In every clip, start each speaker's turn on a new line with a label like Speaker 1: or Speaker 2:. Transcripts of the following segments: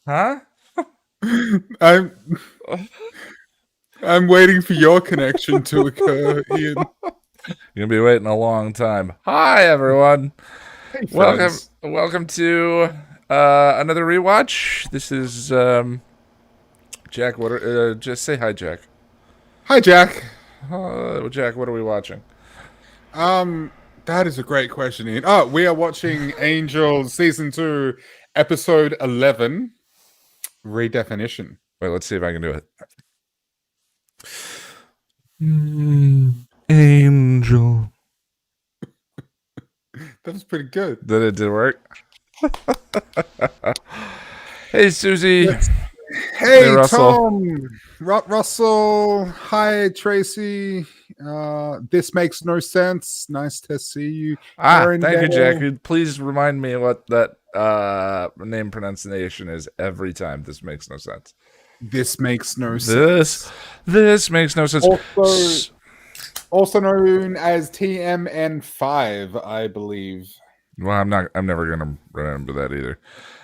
Speaker 1: Huh?
Speaker 2: I'm I'm waiting for your connection to occur, Ian.
Speaker 1: You're gonna be waiting a long time. Hi, everyone.
Speaker 2: Hey,
Speaker 1: Welcome,
Speaker 2: friends.
Speaker 1: welcome to another rewatch. This is Jack. Just say hi, Jack.
Speaker 2: Hi, Jack.
Speaker 1: Jack, what are we watching?
Speaker 2: Um, that is a great question, Ian. Oh, we are watching Angel season 2, episode 11, Redefinition.
Speaker 1: Wait, let's see if I can do it. Angel.
Speaker 2: That was pretty good.
Speaker 1: Did it did work? Hey, Susie.
Speaker 2: Let's.
Speaker 1: Hey,
Speaker 2: Hey,
Speaker 1: Russell.
Speaker 2: Tom. Russell. Hi, Tracy. This makes no sense. Nice to see you,
Speaker 1: Thank you, Jack.
Speaker 2: Arendelle.
Speaker 1: Please remind me what that name pronunciation is every time. This makes no sense.
Speaker 2: This makes no
Speaker 1: This
Speaker 2: sense.
Speaker 1: this makes no sense.
Speaker 2: Also, also known as TMN5, I believe.
Speaker 1: Well, I'm never gonna remember that either.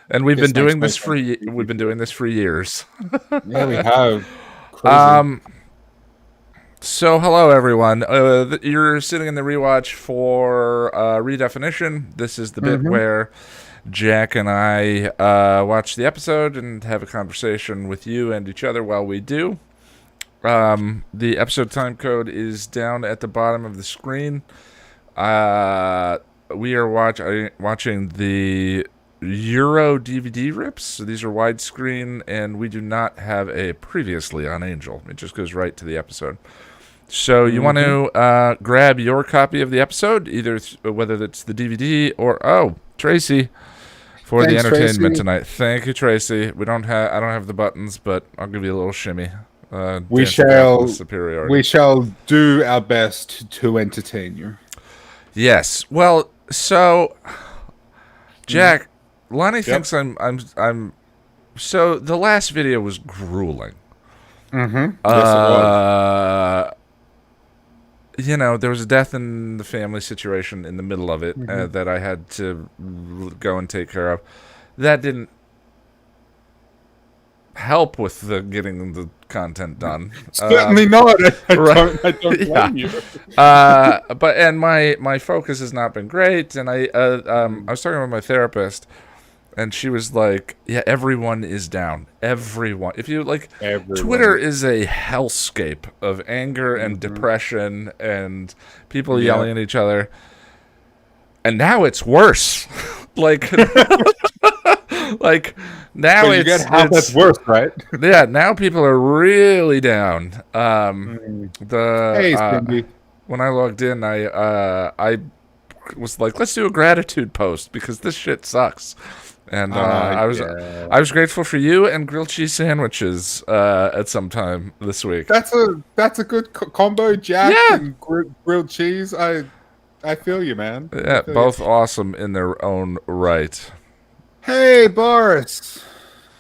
Speaker 1: And we've been
Speaker 2: This makes
Speaker 1: doing
Speaker 2: no
Speaker 1: this
Speaker 2: sense.
Speaker 1: we've been doing this for years.
Speaker 2: Yeah, we have. Crazy.
Speaker 1: Um. So hello everyone. You're sitting in the rewatch for Redefinition. This is the bit
Speaker 2: Mm-hmm.
Speaker 1: where Jack and I watch the episode and have a conversation with you and each other while we do. The episode time code is down at the bottom of the screen. We are watching the Euro DVD rips. So these are widescreen, and we do not have a previously on Angel. It just goes right to the episode. So you want to grab your copy of the episode, either whether it's the DVD or Tracy for the
Speaker 2: Thanks,
Speaker 1: entertainment
Speaker 2: Tracy.
Speaker 1: tonight. Thank you, Tracy. I don't have the buttons, but I'll give you a little shimmy.
Speaker 2: We
Speaker 1: Dancing down
Speaker 2: shall
Speaker 1: the superiority.
Speaker 2: we shall do our best to entertain you.
Speaker 1: Yes. Well, so Jack, Lonnie thinks I'm. So the last video was grueling.
Speaker 2: Mm-hmm. Yes, it was.
Speaker 1: You know, there was a death in the family situation in the middle of it
Speaker 2: Mm-hmm.
Speaker 1: that I had to go and take care of. That didn't help with the getting the content done.
Speaker 2: Certainly not. I
Speaker 1: Right.
Speaker 2: don't
Speaker 1: Yeah.
Speaker 2: blame you.
Speaker 1: But and my focus has not been great. And I was talking with my therapist, and she was like, "Yeah, everyone is down. Everyone. If you like,
Speaker 2: Everyone.
Speaker 1: Twitter is a hellscape of anger and depression and people
Speaker 2: Yeah.
Speaker 1: yelling at each other. And now it's worse. like, like now
Speaker 2: So you
Speaker 1: it's
Speaker 2: get how that's worse, right?
Speaker 1: yeah. Now people are really down.
Speaker 2: Hey,
Speaker 1: The
Speaker 2: Cindy.
Speaker 1: when I logged in, I was like, let's do a gratitude post because this shit sucks. And I was grateful for you and grilled cheese sandwiches at some time this week.
Speaker 2: That's a good combo, Jack
Speaker 1: Yeah.
Speaker 2: and grilled cheese. I feel you, man. I
Speaker 1: Yeah,
Speaker 2: feel
Speaker 1: both
Speaker 2: you.
Speaker 1: awesome in their own right.
Speaker 2: Hey, Boris.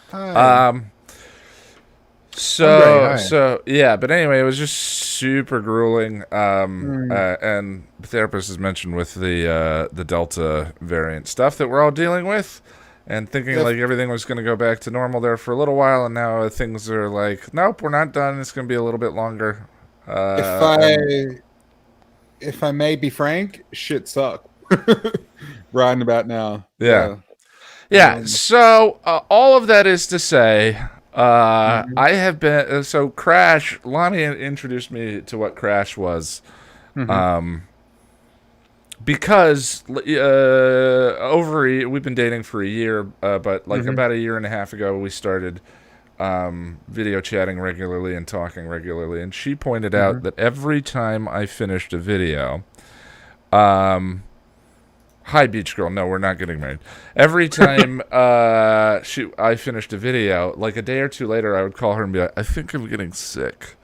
Speaker 2: Hi.
Speaker 1: Um,
Speaker 2: Andre, hi.
Speaker 1: so yeah, but anyway, it was just super grueling. And the therapist has mentioned with the Delta variant stuff that we're all dealing with, and thinking
Speaker 2: If-
Speaker 1: like everything was going to go back to normal there for a little while, and now things are like, nope, we're not done. It's going to be a little bit longer. And-
Speaker 2: If I may be frank, shit suck. Right about now.
Speaker 1: Yeah. Yeah,
Speaker 2: Um,
Speaker 1: so all of that is to say, I have been so Crash. Lonnie introduced me to what Crash was, because we've been dating for a year, but like about a year and a half ago, we started video chatting regularly and talking regularly, and she pointed out that every time I finished a video, hi, beach girl. No, we're not getting married. Every time I finished a video, like a day or two later, I would call her and be like, I think I'm getting sick.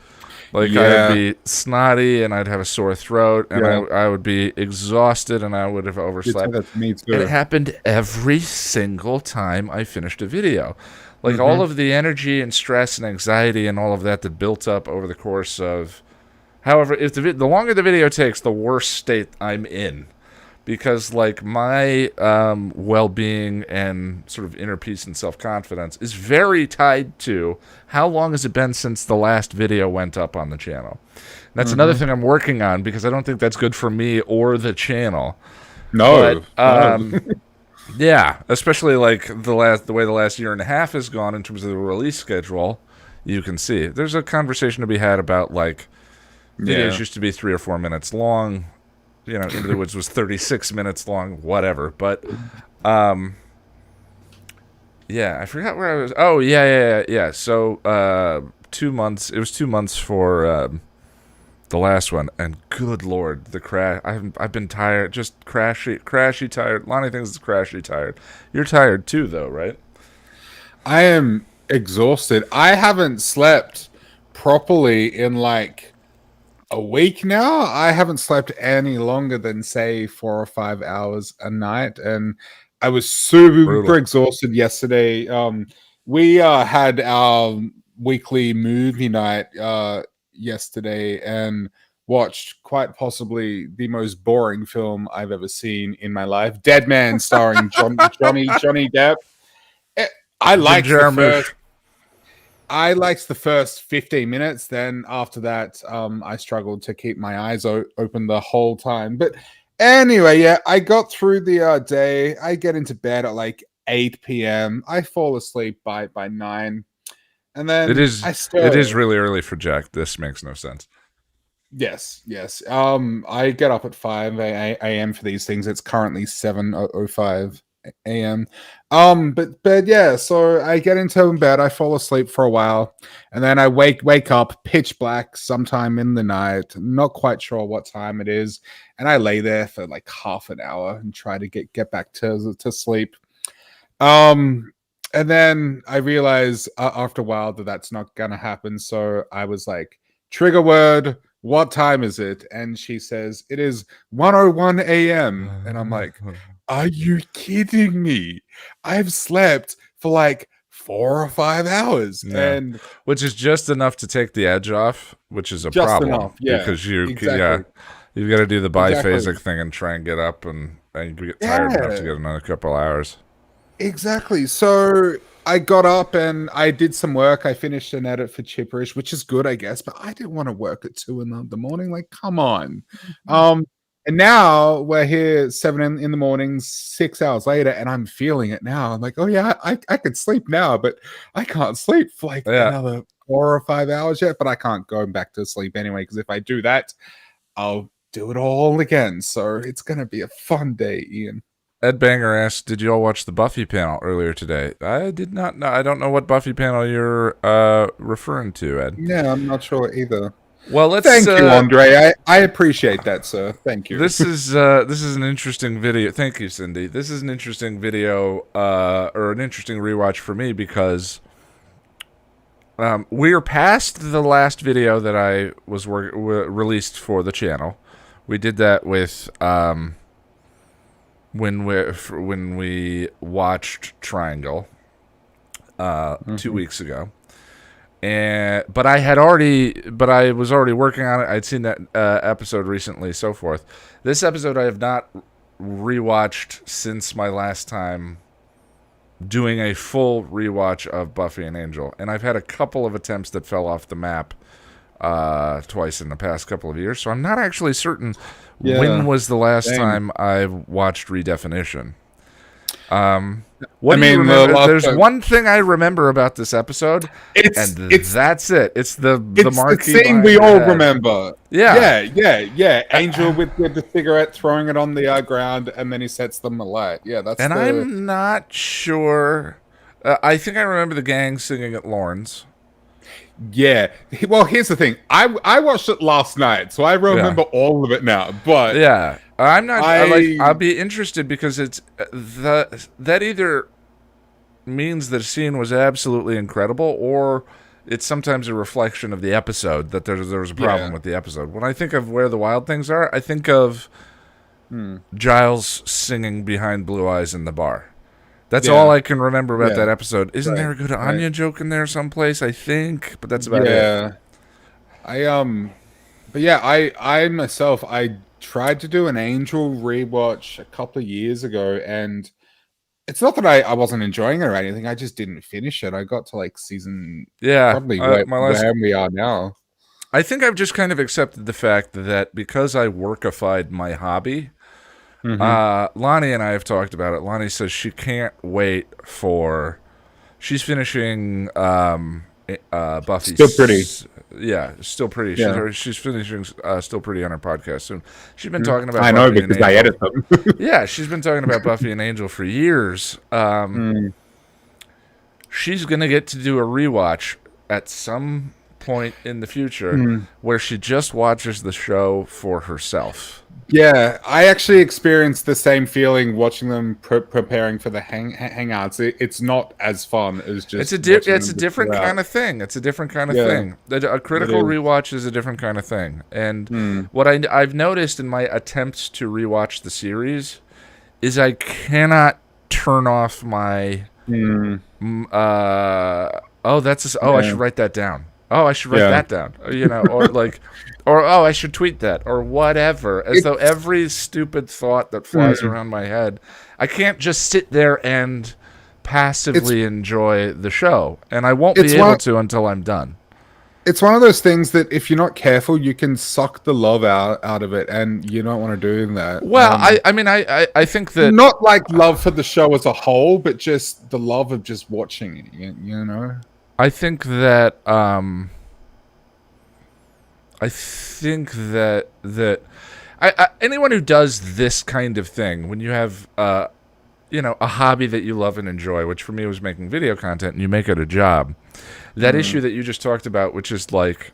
Speaker 1: Like,
Speaker 2: Yeah.
Speaker 1: I'd be snotty and I'd have a sore throat and
Speaker 2: Yeah.
Speaker 1: I would be exhausted and I would have
Speaker 2: you said
Speaker 1: overslept.
Speaker 2: that to me
Speaker 1: And
Speaker 2: too.
Speaker 1: it happened every single time I finished a video. Like, all of the energy and stress and anxiety and all of that built up over the course of... However, if the longer the video takes, the worse state I'm in. because like my well-being and sort of inner peace and self-confidence is very tied to how long has it been since the last video went up on the channel. That's another thing I'm working on, because I don't think that's good for me or the channel.
Speaker 2: No,
Speaker 1: But
Speaker 2: no.
Speaker 1: yeah, especially like the way the last year and a half has gone in terms of the release schedule. You can see there's a conversation to be had about like videos
Speaker 2: Yeah.
Speaker 1: used to be 3 or 4 minutes long. You know, Into the Woods was 36 minutes long, whatever. But yeah, I forgot where I was. Oh yeah. So 2 months. It was 2 months for the last one, and good lord, the crash. I've been tired, just crashy tired. Lonnie thinks it's crashy tired. You're tired too, though, right?
Speaker 2: I am exhausted. I haven't slept properly in like a week now. I haven't slept any longer than say 4 or 5 hours a night, and I was super
Speaker 1: Brutal.
Speaker 2: exhausted yesterday. We had our weekly movie night yesterday and watched quite possibly the most boring film I've ever seen in my life. Dead Man, starring Johnny Depp. Eh, I
Speaker 1: Jim
Speaker 2: liked the first
Speaker 1: Jarmusch.
Speaker 2: I liked the first 15 minutes. Then after that, I struggled to keep my eyes open the whole time. But anyway, yeah, I got through the day. I get into bed at like 8 p.m. I fall asleep by 9. And
Speaker 1: It
Speaker 2: then
Speaker 1: is.
Speaker 2: I
Speaker 1: It
Speaker 2: still,
Speaker 1: is really early for Jack. This makes no sense.
Speaker 2: yes. I get up at 5 a.m. for these things. It's currently 7:05 a.m. But yeah, so I get into bed, I fall asleep for a while, and then I wake up pitch black sometime in the night, not quite sure what time it is, and I lay there for like half an hour and try to get back to sleep. Um and then I realized after a while that that's not gonna happen. So I was like, trigger word, what time is it? And she says, it is 1:01 a.m. And I'm like, are you kidding me? I've slept for like 4 or 5 hours
Speaker 1: Yeah,
Speaker 2: and
Speaker 1: which is just enough to take the edge off, which is a
Speaker 2: just
Speaker 1: problem
Speaker 2: enough. Yeah,
Speaker 1: because yeah,
Speaker 2: exactly.
Speaker 1: you've got to do the
Speaker 2: Exactly.
Speaker 1: biphasic thing and try and get up, and you get tired enough to
Speaker 2: Yeah.
Speaker 1: get another couple hours.
Speaker 2: Exactly. So I got up and I did some work. I finished an edit for Chipperish, which is good, I guess, but I didn't want to work at 2 in the morning. Like, come on. Um, and now we're here 7 in the morning, 6 hours later, and I'm feeling it now. I'm like, oh yeah, I could sleep now, but I can't sleep for like
Speaker 1: Yeah,
Speaker 2: another 4 or 5 hours yet. But I can't go back to sleep anyway, because if I do that, I'll do it all again. So it's gonna be a fun day, Ian.
Speaker 1: Ed Banger asked, "Did you all watch the Buffy panel earlier today?" I did not know. I don't know what Buffy panel you're referring to, Ed.
Speaker 2: Yeah, I'm not sure either.
Speaker 1: Well, let's.
Speaker 2: Thank you, Andre. I appreciate that, sir. Thank you.
Speaker 1: This is an interesting video. Thank you, Cindy. This is an interesting video, or an interesting rewatch for me, because we're past the last video that I was released for the channel. We did that with when we watched Triangle 2 weeks ago. And but I was already working on it. I'd seen that episode recently, so forth. This episode I have not rewatched since my last time doing a full rewatch of Buffy and Angel, and I've had a couple of attempts that fell off the map twice in the past couple of years. So I'm not actually certain when
Speaker 2: Yeah,
Speaker 1: was the last
Speaker 2: same.
Speaker 1: time I watched Redefinition.
Speaker 2: I
Speaker 1: What do you
Speaker 2: mean, the
Speaker 1: remember?
Speaker 2: last
Speaker 1: There's
Speaker 2: time,
Speaker 1: one thing I remember about this episode,
Speaker 2: it's
Speaker 1: and
Speaker 2: it's
Speaker 1: that's it. It's the
Speaker 2: the
Speaker 1: marquee
Speaker 2: scene
Speaker 1: behind
Speaker 2: we
Speaker 1: her
Speaker 2: all
Speaker 1: head.
Speaker 2: remember.
Speaker 1: Yeah.
Speaker 2: Yeah. Angel with the cigarette, throwing it on the ground, and then he sets them alight. Yeah, that's
Speaker 1: And
Speaker 2: the
Speaker 1: I'm not sure. I think I remember the gang singing at Lorne's.
Speaker 2: yeah. Well, here's the thing. I watched it last night, so I
Speaker 1: Yeah.
Speaker 2: remember all of it now. But
Speaker 1: Yeah. I'm not like I'll
Speaker 2: I
Speaker 1: be interested because it's that either means the scene was absolutely incredible, or it's sometimes a reflection of the episode that there was a problem
Speaker 2: yeah.
Speaker 1: with the episode. When I think of Where the Wild Things Are, I think of
Speaker 2: Hmm.
Speaker 1: Giles singing behind Blue Eyes in the bar. That's all
Speaker 2: Yeah.
Speaker 1: I can remember about
Speaker 2: Yeah.
Speaker 1: that episode. Isn't
Speaker 2: Right.
Speaker 1: there a good
Speaker 2: Right.
Speaker 1: Anya joke in there someplace? I think, but that's about it.
Speaker 2: Yeah. I but yeah, I myself, I tried to do an Angel rewatch a couple of years ago, and it's not that I wasn't enjoying it or anything. I just didn't finish it. I got to like season
Speaker 1: Yeah,
Speaker 2: probably
Speaker 1: my last.
Speaker 2: where we are now.
Speaker 1: I think I've just kind of accepted the fact that because I workified my hobby,
Speaker 2: Mm-hmm.
Speaker 1: Lonnie and I have talked about it. Lonnie says she can't wait for. She's finishing
Speaker 2: Still pretty.
Speaker 1: Buffy's. Yeah, still pretty.
Speaker 2: Yeah.
Speaker 1: She's finishing Still Pretty on her podcast soon. She's been talking about
Speaker 2: I know
Speaker 1: Buffy and
Speaker 2: because I
Speaker 1: Angel.
Speaker 2: edit them.
Speaker 1: Yeah, she's been talking about Buffy and Angel for years.
Speaker 2: Mm.
Speaker 1: She's gonna get to do a rewatch at some point in the future where she just watches the show for herself.
Speaker 2: Yeah, I actually experienced the same feeling watching them preparing for the hangouts. It's not as fun as just.
Speaker 1: It's a different kind of thing. It's a different kind of thing. A critical rewatch is a different kind of thing. And what I've noticed in my attempts to rewatch the series is I cannot turn off my. I should write that down. Oh, I should write that down. Or like, or oh, I should tweet that, or whatever. As though every stupid thought that flies around my head, I can't just sit there and passively enjoy the show, and I won't be able to until I'm done.
Speaker 2: It's one of those things that if you're not careful, you can suck the love out of it, and you don't want to do that.
Speaker 1: Well, I think that
Speaker 2: not like love for the show as a whole, but just the love of just watching it. You know.
Speaker 1: I think that anyone who does this kind of thing, when you have a hobby that you love and enjoy, which for me was making video content, and you make it a job, that issue that you just talked about, which is like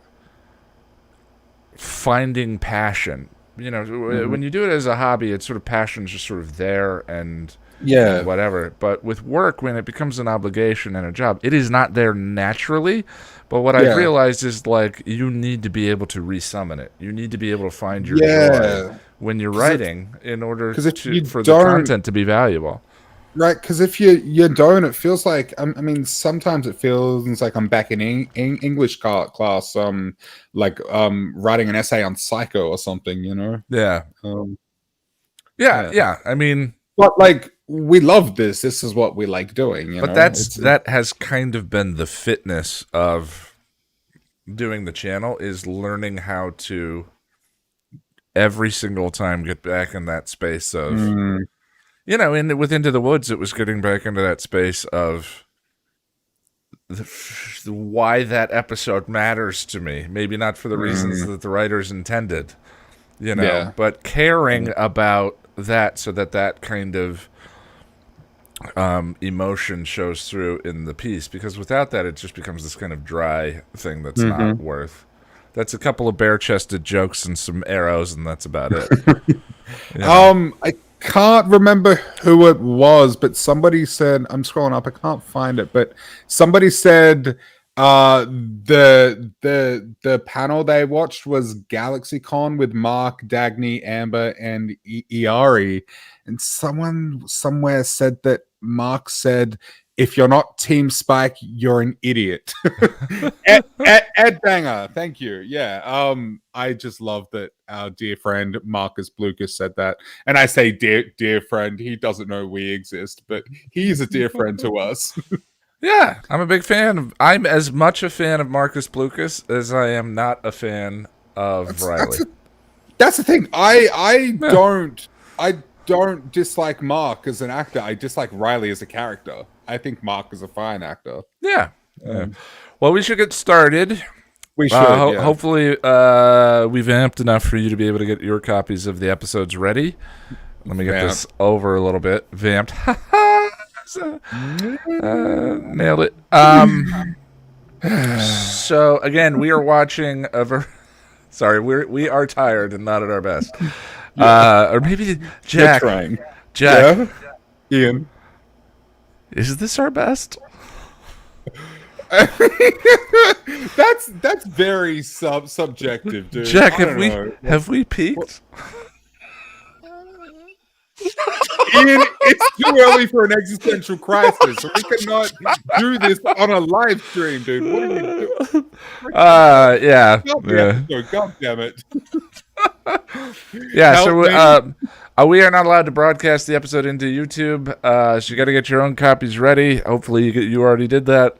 Speaker 1: finding passion. When you do it as a hobby, it's sort of passion's just sort of there and whatever. But with work, when it becomes an obligation and a job, it is not there naturally. But what I've realized is like you need to be able to resummon it. You need to be able to find your joy when you're writing in order for the content to be valuable.
Speaker 2: Right, because if you don't, it feels like sometimes it feels like I'm back in English class, writing an essay on Psycho or something,
Speaker 1: Yeah. Yeah. I mean,
Speaker 2: but like we love this. This is what we like doing.
Speaker 1: But that has kind of been the fitness of doing the channel, is learning how to every single time get back in that space of. With Into the Woods, it was getting back into that space of why that episode matters to me. Maybe not for the reasons that the writers intended, but caring about that so that kind of emotion shows through in the piece. Because without that, it just becomes this kind of dry thing that's not worth. That's a couple of bare-chested jokes and some arrows, and that's about it.
Speaker 2: I can't remember who it was, but somebody said, I'm scrolling up, I can't find it, but somebody said the panel they watched was GalaxyCon with Mark, Dagny, Amber, and Iari, and someone somewhere said that Mark said, if you're not Team Spike, you're an idiot. Ed Banger, thank you. Yeah, I just love that our dear friend Marcus Blucas said that. And I say dear friend, he doesn't know we exist, but he's a dear friend to us.
Speaker 1: Yeah, I'm a big fan. I'm as much a fan of Marcus Blucas as I am not a fan of Riley.
Speaker 2: That's the thing. I don't dislike Mark as an actor. I dislike Riley as a character. I think Mark is a fine actor.
Speaker 1: Yeah. Well, we should get started.
Speaker 2: We should.
Speaker 1: Hopefully, we've amped enough for you to be able to get your copies of the episodes ready. Let me get this over a little bit. Vamped. Nailed it. So again, we are watching Sorry, we are tired and not at our best. Or maybe Jack.
Speaker 2: You're trying.
Speaker 1: Jack.
Speaker 2: Yeah. Ian.
Speaker 1: Is this our best?
Speaker 2: That's very subjective, dude.
Speaker 1: Jack, have we peaked?
Speaker 2: Ian, it's too early for an existential crisis. We cannot do this on a live stream, dude. What are you doing?
Speaker 1: Yeah.
Speaker 2: God damn it.
Speaker 1: Yeah,
Speaker 2: Help
Speaker 1: so
Speaker 2: me.
Speaker 1: we are not allowed to broadcast the episode into YouTube. So you got to get your own copies ready. Hopefully, you already did that.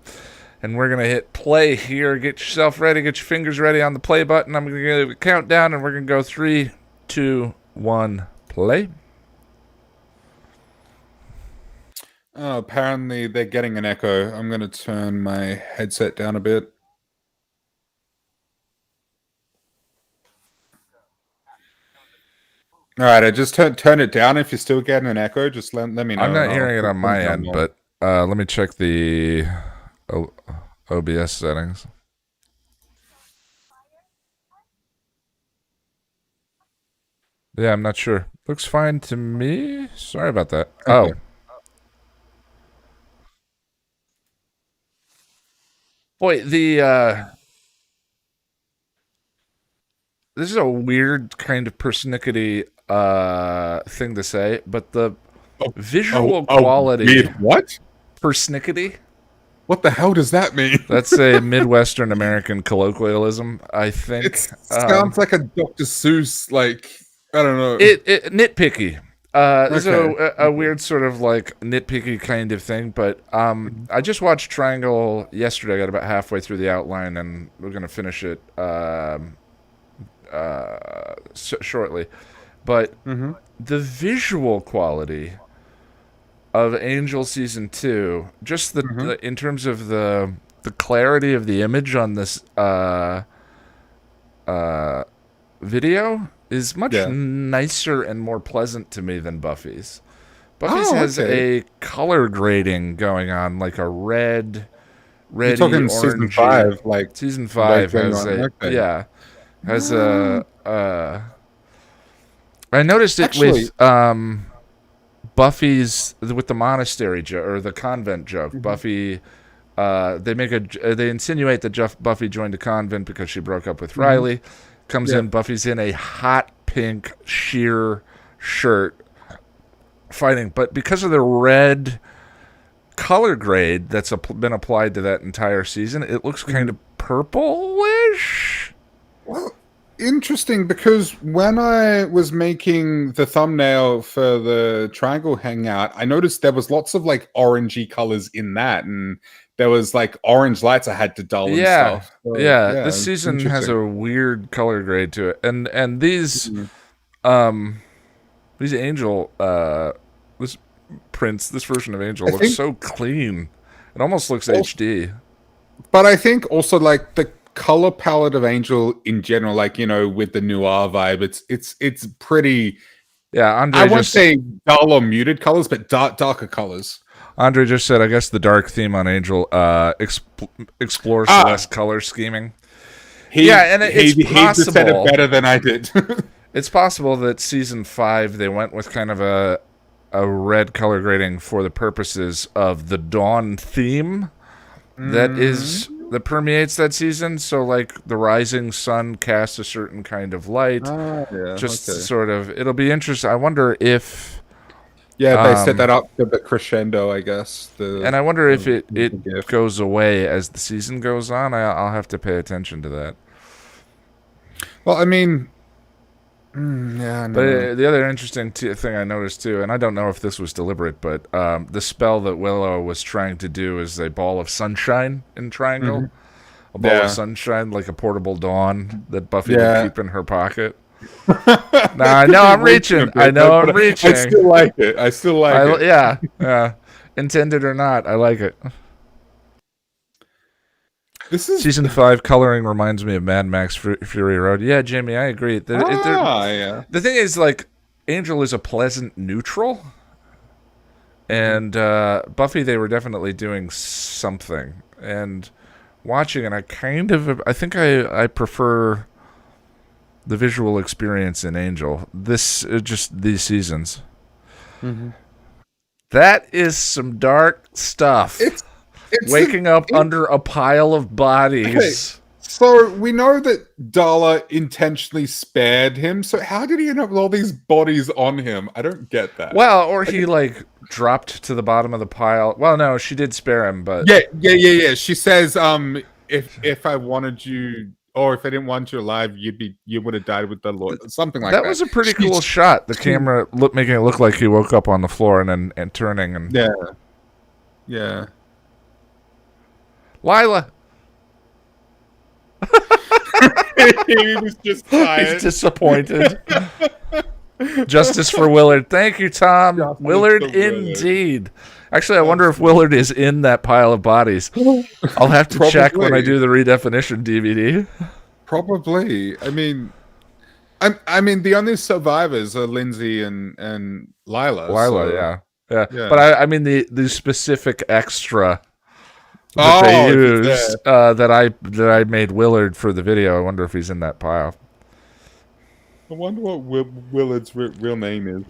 Speaker 1: And we're gonna hit play here. Get yourself ready. Get your fingers ready on the play button. I'm gonna give a countdown, and we're gonna go 3, 2, 1, play.
Speaker 2: Oh, apparently they're getting an echo. I'm going to turn my headset down a bit. All right, I just turn it down. If you're still getting an echo, just let me know.
Speaker 1: I'm not
Speaker 2: and
Speaker 1: hearing it on
Speaker 2: turn
Speaker 1: my
Speaker 2: down
Speaker 1: end,
Speaker 2: more.
Speaker 1: but let me check the OBS settings. Yeah, I'm not sure. Looks fine to me. Sorry about that.
Speaker 2: Okay.
Speaker 1: Oh. Boy, this is a weird kind of persnickety thing to say, but the visual quality
Speaker 2: weird what?
Speaker 1: persnickety.
Speaker 2: What the hell does that mean?
Speaker 1: That's a Midwestern American colloquialism, I think.
Speaker 2: It sounds like a Dr. Seuss, like, I don't know.
Speaker 1: It nitpicky. This is
Speaker 2: Okay.
Speaker 1: a weird sort of like nitpicky kind of thing, but I just watched Triangle yesterday. I got about halfway through the outline, and we're gonna finish it shortly. But the visual quality of Angel season 2, just the in terms of the clarity of the image on this video is much
Speaker 2: Yeah.
Speaker 1: nicer and more pleasant to me than Buffy's. Buffy's
Speaker 2: Oh,
Speaker 1: has
Speaker 2: okay.
Speaker 1: a color grading going on, like a
Speaker 2: You're
Speaker 1: reddy,
Speaker 2: talking season
Speaker 1: orangey.
Speaker 2: 5, like,
Speaker 1: Season
Speaker 2: right
Speaker 1: 5
Speaker 2: going
Speaker 1: has
Speaker 2: on.
Speaker 1: a
Speaker 2: Okay.
Speaker 1: has
Speaker 2: Ah,
Speaker 1: I noticed it
Speaker 2: actually,
Speaker 1: with Buffy's with the monastery joke or the convent joke. Buffy, they insinuate that Buffy joined a convent because she broke up with Riley. Comes
Speaker 2: yeah.
Speaker 1: in, Buffy's in a hot pink sheer shirt fighting, but because of the red color grade that's been applied to that entire season, it looks kind of purplish.
Speaker 2: Well, interesting, because when I was making the thumbnail for the Triangle Hangout, I noticed there was lots of like orangey colors in that, and there was like orange lights I had to dull and
Speaker 1: Yeah,
Speaker 2: stuff. So,
Speaker 1: yeah.
Speaker 2: yeah,
Speaker 1: This season has
Speaker 2: interesting.
Speaker 1: a weird color grade to it, and
Speaker 2: Mhm.
Speaker 1: these Angel this this version of Angel
Speaker 2: I
Speaker 1: looks
Speaker 2: think,
Speaker 1: so clean. It almost looks
Speaker 2: also,
Speaker 1: HD.
Speaker 2: but I think also like the color palette of Angel in general, like, with the noir vibe, it's pretty.
Speaker 1: Yeah,
Speaker 2: I won't say dull or muted colors, but darker colors.
Speaker 1: Andre just said, I guess the dark theme on Angel explores less
Speaker 2: Ah,
Speaker 1: color scheming.
Speaker 2: he
Speaker 1: Yeah, and it's
Speaker 2: he just said it
Speaker 1: possible.
Speaker 2: better than I did.
Speaker 1: It's possible that season 5 they went with kind of a red color grading for the purposes of the dawn theme that permeates that season. So like the rising sun casts a certain kind of light.
Speaker 2: Ah, yeah,
Speaker 1: Just
Speaker 2: okay.
Speaker 1: sort of, it'll be interesting. I wonder if
Speaker 2: Yeah, they set that up to the crescendo, I guess.
Speaker 1: and I wonder if
Speaker 2: The
Speaker 1: it
Speaker 2: gift.
Speaker 1: goes away as the season goes on. I'll have to pay attention to that.
Speaker 2: Well, I mean, yeah, I don't
Speaker 1: But
Speaker 2: know.
Speaker 1: the other interesting thing I noticed too, and I don't know if this was deliberate, but the spell that Willow was trying to do is a ball of sunshine in Triangle. A ball of
Speaker 2: Yeah,
Speaker 1: sunshine, like a portable dawn that Buffy would
Speaker 2: yeah.
Speaker 1: keep in her pocket. Now I know I'm reaching. I know I'm
Speaker 2: I
Speaker 1: reaching.
Speaker 2: still like it. I still like it.
Speaker 1: Yeah, yeah. Intended or not, I like it.
Speaker 2: This is
Speaker 1: Season 5 coloring reminds me of Mad Max Fury Road. Yeah, Jamie, I agree.
Speaker 2: yeah.
Speaker 1: The thing is, like, Angel is a pleasant neutral, and Buffy, they were definitely doing something. And watching it, I think I prefer the visual experience in Angel. Just these seasons. That is some dark stuff.
Speaker 2: It's
Speaker 1: Waking up under a pile of
Speaker 2: okay.
Speaker 1: bodies.
Speaker 2: So we know that Darla intentionally spared him. So how did he end up with all these bodies on him? I don't get that.
Speaker 1: Well, or he like dropped to the bottom of the pile. Well, no, she did spare him, but
Speaker 2: Yeah. She says, if I wanted you, or if they didn't want you alive, you would have died with the Lord, something like
Speaker 1: That
Speaker 2: that.
Speaker 1: was a pretty cool shot. The camera making it look like he woke up on the floor and turning and
Speaker 2: Yeah, yeah.
Speaker 1: Lila.
Speaker 2: He was just
Speaker 1: He's
Speaker 2: tired.
Speaker 1: disappointed. Justice for Willard. Thank you, Tom.
Speaker 2: Justice
Speaker 1: Willard,
Speaker 2: for Willard.
Speaker 1: indeed. Actually, I wonder if Willard is in that pile of bodies. I'll have to check when I do the redefinition DVD.
Speaker 2: Probably. I mean, the only survivors are Lindsay and Lila.
Speaker 1: Lila,
Speaker 2: so,
Speaker 1: yeah.
Speaker 2: yeah.
Speaker 1: But I mean the specific extra that
Speaker 2: Oh,
Speaker 1: they
Speaker 2: if it's
Speaker 1: used that I made Willard for the video. I wonder if he's in that pile.
Speaker 2: I wonder what Willard's real name is.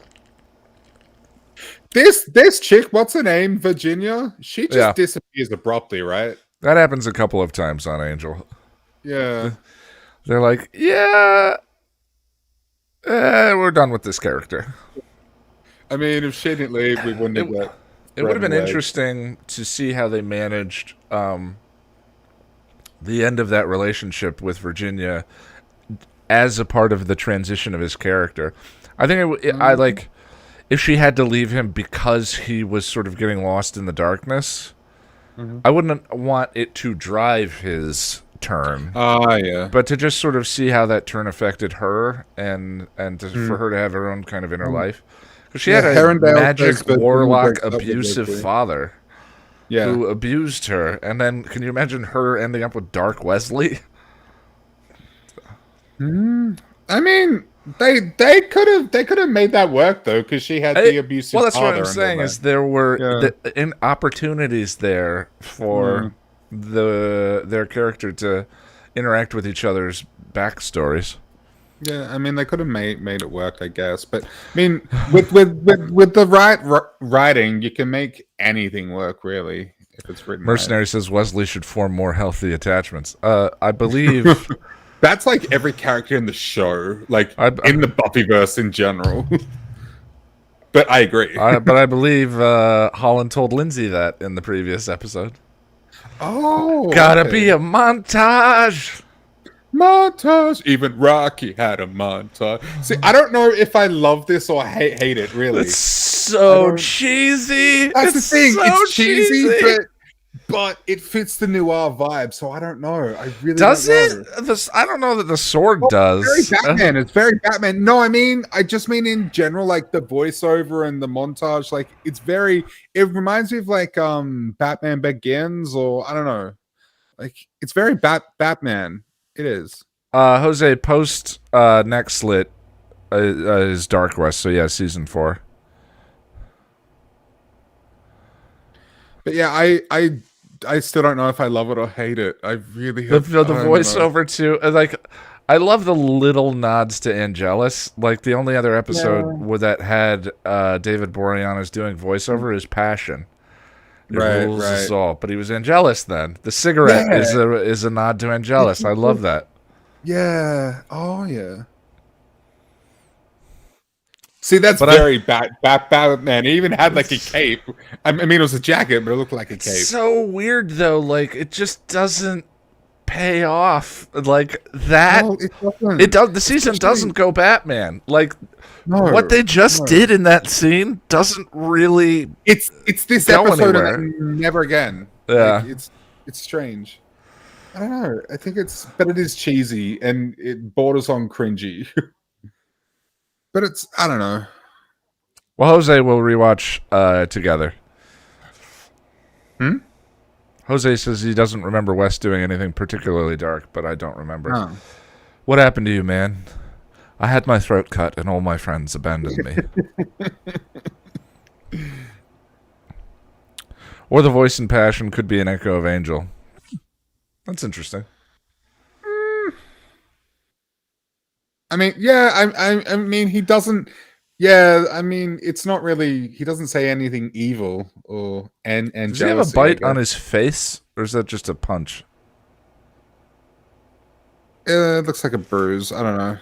Speaker 2: This chick, what's her name? Virginia? She just disappears abruptly, right?
Speaker 1: That happens a couple of times on Angel.
Speaker 2: Yeah.
Speaker 1: They're like, yeah, we're done with this character.
Speaker 2: I mean, if she didn't leave, we wouldn't have got.
Speaker 1: It would have been interesting to see how they managed the end of that relationship with Virginia as a part of the transition of his character. I think I like if she had to leave him because he was sort of getting lost in the darkness. I wouldn't want it to drive his turn.
Speaker 2: Yeah.
Speaker 1: But to just sort of see how that turn affected her and for her to have her own kind of inner life. Because she had a magic warlock abusive father who abused her. And then can you imagine her ending up with Dark Wesley?
Speaker 2: I mean, they could have made that work though, because she had the abusive.
Speaker 1: Well, that's what
Speaker 2: father
Speaker 1: I'm saying is there were opportunities there for their character to interact with each other's backstories.
Speaker 2: Yeah, I mean, they could have made it work, I guess. But I mean, with the right writing, you can make anything work, really, if it's written.
Speaker 1: Mercenary says Wesley should form more healthy attachments. I believe.
Speaker 2: That's like every character in the show, like in the Buffyverse in general. But I agree.
Speaker 1: But I believe Holland told Lindsay that in the previous episode.
Speaker 2: Oh,
Speaker 1: gotta be a montage.
Speaker 2: Montage. Even Rocky had a montage. See, I don't know if I love this or hate it. Really,
Speaker 1: it's so cheesy.
Speaker 2: That's the thing.
Speaker 1: So
Speaker 2: it's cheesy, but it fits the noir vibe, so I don't know. I really
Speaker 1: does
Speaker 2: don't know.
Speaker 1: I don't know that the sword does.
Speaker 2: It's very Batman. It's very Batman. No, I just mean in general, like the voiceover and the montage. Like it's very. It reminds me of like Batman Begins, or I don't know. Like it's very Batman. It is.
Speaker 1: Jose, post next slit is Dark West. So yeah, season 4.
Speaker 2: But yeah, I still don't know if I love it or hate it. I really
Speaker 1: the voiceover too. Like, I love the little nods to Angelus. Like the only other episode where that had David Boreanaz doing voiceover is Passion. It rules us all. But he was Angelus then. The cigarette is a nod to Angelus. I love that.
Speaker 2: Yeah. Oh yeah. See, that's very Batman. He even had like a cape. I mean, it was a jacket, but it looked like a cape.
Speaker 1: So weird though. Like it just doesn't pay off. Like that.
Speaker 2: No,
Speaker 1: it does. The season doesn't go Batman. Like what they just did in that scene doesn't really.
Speaker 2: It's this episode and then never again.
Speaker 1: Yeah.
Speaker 2: Like, it's strange. I don't know. I think but it is cheesy and it borders on cringy. But I don't know.
Speaker 1: Well, Jose will rewatch together. Jose says he doesn't remember Wes doing anything particularly dark, but I don't remember.
Speaker 2: Oh.
Speaker 1: What happened to you, man? I had my throat cut and all my friends abandoned me. Or the voice in Passion could be an echo of Angel. That's interesting.
Speaker 2: I mean, yeah, I mean, he doesn't. Yeah, I mean, it's not really. He doesn't say anything evil or and
Speaker 1: does he have a bite on his face, or is that just a punch?
Speaker 2: It looks like a bruise. I don't know.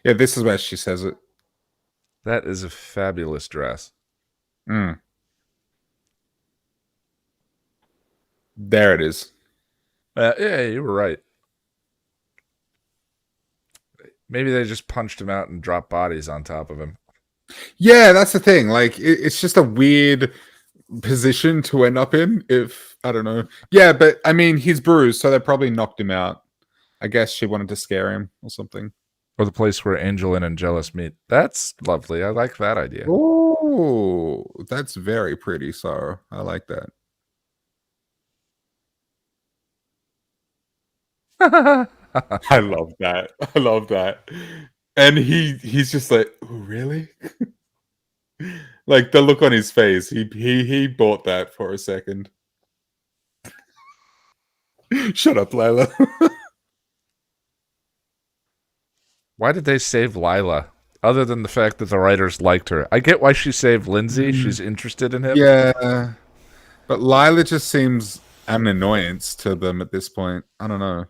Speaker 2: Yeah, this is where she says it.
Speaker 1: That is a fabulous dress.
Speaker 2: Mm. There it is.
Speaker 1: Yeah, you were right. Maybe they just punched him out and dropped bodies on top of him.
Speaker 2: Yeah, that's the thing. Like, it's just a weird position to end up in. If I don't know. Yeah, but I mean, he's bruised, so they probably knocked him out. I guess she wanted to scare him or something.
Speaker 1: Or the place where Angel and Angelus meet. That's lovely. I like that idea.
Speaker 2: Oh, that's very pretty. So I like that. I love that. I love that. And he's just like, oh, really? Like the look on his face. He bought that for a second. Shut up, Lila.
Speaker 1: Why did they save Lila? Other than the fact that the writers liked her. I get why she saved Lindsay. She's interested in him.
Speaker 2: Yeah. But Lila just seems an annoyance to them at this point. I don't know.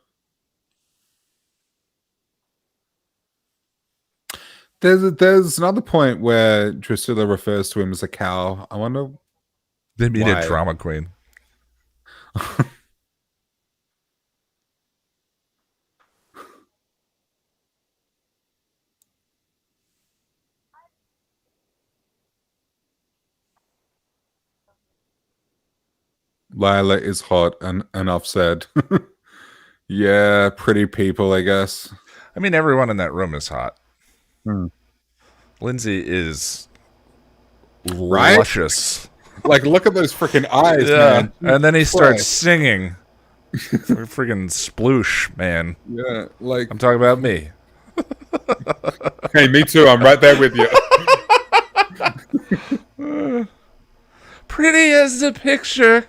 Speaker 2: There's another point where Drusilla refers to him as a cow. I wonder
Speaker 1: They meet
Speaker 2: why.
Speaker 1: a drama queen.
Speaker 2: Lila is hot, and enough said. Yeah, pretty people, I guess.
Speaker 1: I mean, everyone in that room is hot.
Speaker 2: Hmm.
Speaker 1: Lindsay is
Speaker 2: Right?
Speaker 1: luscious.
Speaker 2: Like, look at those freaking eyes,
Speaker 1: Yeah.
Speaker 2: man.
Speaker 1: And then he starts
Speaker 2: Christ.
Speaker 1: singing. Freaking sploosh, man.
Speaker 2: Yeah, like,
Speaker 1: I'm talking about me.
Speaker 2: hey, me too. I'm right there with you.
Speaker 1: Pretty as the picture.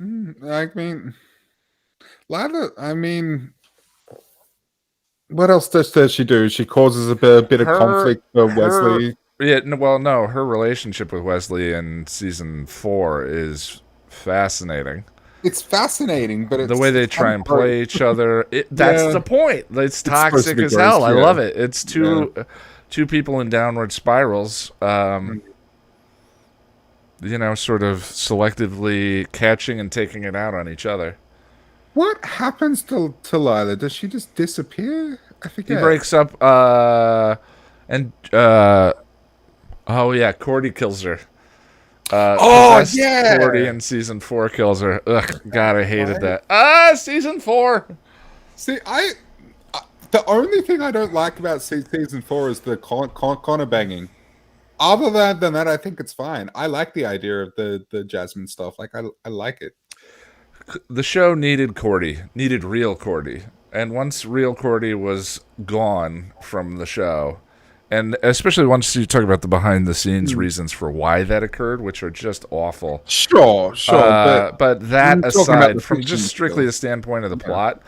Speaker 2: I mean, Lila, I mean, what else does she do? She causes a bit of conflict for Wesley.
Speaker 1: Yeah, well, no, her relationship with Wesley in season 4 is fascinating.
Speaker 2: It's fascinating, but it's
Speaker 1: The way they try and play each other. That's
Speaker 2: Yeah.
Speaker 1: the point. It's
Speaker 2: supposed to
Speaker 1: toxic
Speaker 2: be
Speaker 1: as
Speaker 2: gross,
Speaker 1: hell. I
Speaker 2: yeah.
Speaker 1: love it. It's two people in downward spirals. Sort of selectively catching and taking it out on each other.
Speaker 2: What happens to Lila? Does she just disappear? I
Speaker 1: He
Speaker 2: forget.
Speaker 1: breaks up, and oh yeah, Cordy kills her.
Speaker 2: Oh,
Speaker 1: Possessed
Speaker 2: yeah!
Speaker 1: Cordy in season 4 kills her. Ugh, God, I hated that. Season 4.
Speaker 2: See, the only thing I don't like about season 4 is the Connor banging. Other than that, I think it's fine. I like the idea of the Jasmine stuff. Like, I like it.
Speaker 1: The show needed Cordy, needed real Cordy, and once real Cordy was gone from the show, and especially once you talk about the behind the scenes reasons for why that occurred, which are just awful.
Speaker 2: Sure,
Speaker 1: But that
Speaker 2: talking about
Speaker 1: aside,
Speaker 2: the
Speaker 1: from
Speaker 2: fiction
Speaker 1: just strictly
Speaker 2: still.
Speaker 1: the standpoint of the plot,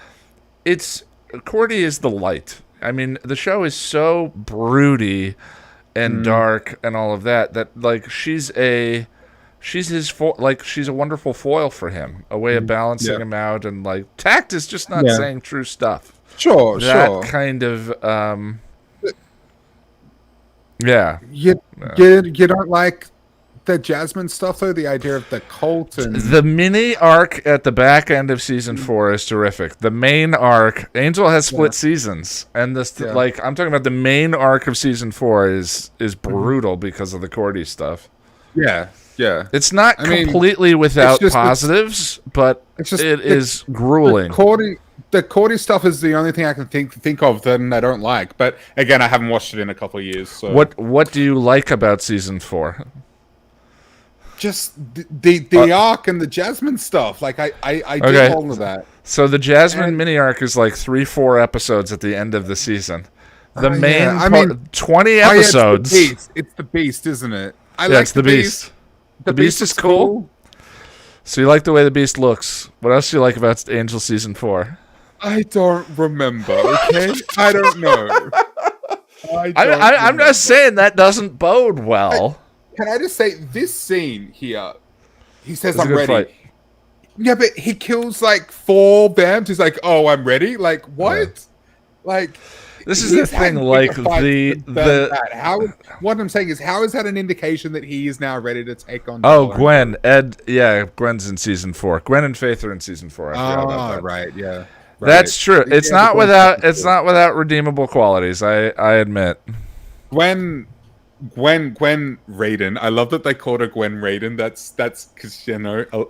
Speaker 1: it's Cordy is the light. I mean, the show is so broody and dark and all of that like she's his she's a wonderful foil for him, a way of balancing him out, and like tact is just not saying true stuff.
Speaker 2: Sure.
Speaker 1: That kind of yeah.
Speaker 2: You don't like the Jasmine stuff though? The idea of the cult and
Speaker 1: The mini arc at the back end of season 4 is terrific. The main arc, Angel has split seasons, and this like I'm talking about the main arc of season 4 is brutal because of the Cordy stuff.
Speaker 2: yeah.
Speaker 1: It's not completely without positives, but it is grueling.
Speaker 2: The Cordy stuff is the only thing I can think of that I don't like. But again, I haven't watched it in a couple of years. So
Speaker 1: What do you like about season 4?
Speaker 2: just the arc and the Jasmine stuff. Like I did all of that.
Speaker 1: So the Jasmine mini arc is like 3-4 episodes at the end of the season. The main 20 episodes.
Speaker 2: It's the Beast, isn't it?
Speaker 1: It's the Beast. The Beast is cool. So you like the way the Beast looks. What else do you like about Angel season 4?
Speaker 2: I don't remember. Okay, I don't know.
Speaker 1: I'm just saying that doesn't bode well.
Speaker 2: Can I just say this scene here? He says,
Speaker 1: It's a
Speaker 2: "I'm
Speaker 1: good
Speaker 2: ready."
Speaker 1: fight.
Speaker 2: Yeah, but he kills like 4 vamps. He's like, "Oh, I'm ready." Like,
Speaker 1: Yeah.
Speaker 2: what? Like,
Speaker 1: This is the
Speaker 2: he's
Speaker 1: thing,
Speaker 2: had
Speaker 1: like
Speaker 2: bigger fights than
Speaker 1: the
Speaker 2: that. What I'm saying is, how is that an indication that he is now ready to take on
Speaker 1: oh,
Speaker 2: Dollar and
Speaker 1: Gwen,
Speaker 2: Brody?
Speaker 1: Gwen's in season 4. Gwen and Faith are in season 4. I forgot about
Speaker 2: Ah,
Speaker 1: that.
Speaker 2: right, yeah, right.
Speaker 1: That's true. It's
Speaker 2: Yeah, the
Speaker 1: not
Speaker 2: Gwen stuff is
Speaker 1: it's
Speaker 2: cool.
Speaker 1: not without redeemable qualities. I admit.
Speaker 2: Gwen, Gwen Raiden. I love that they called her Gwen Raiden. That's because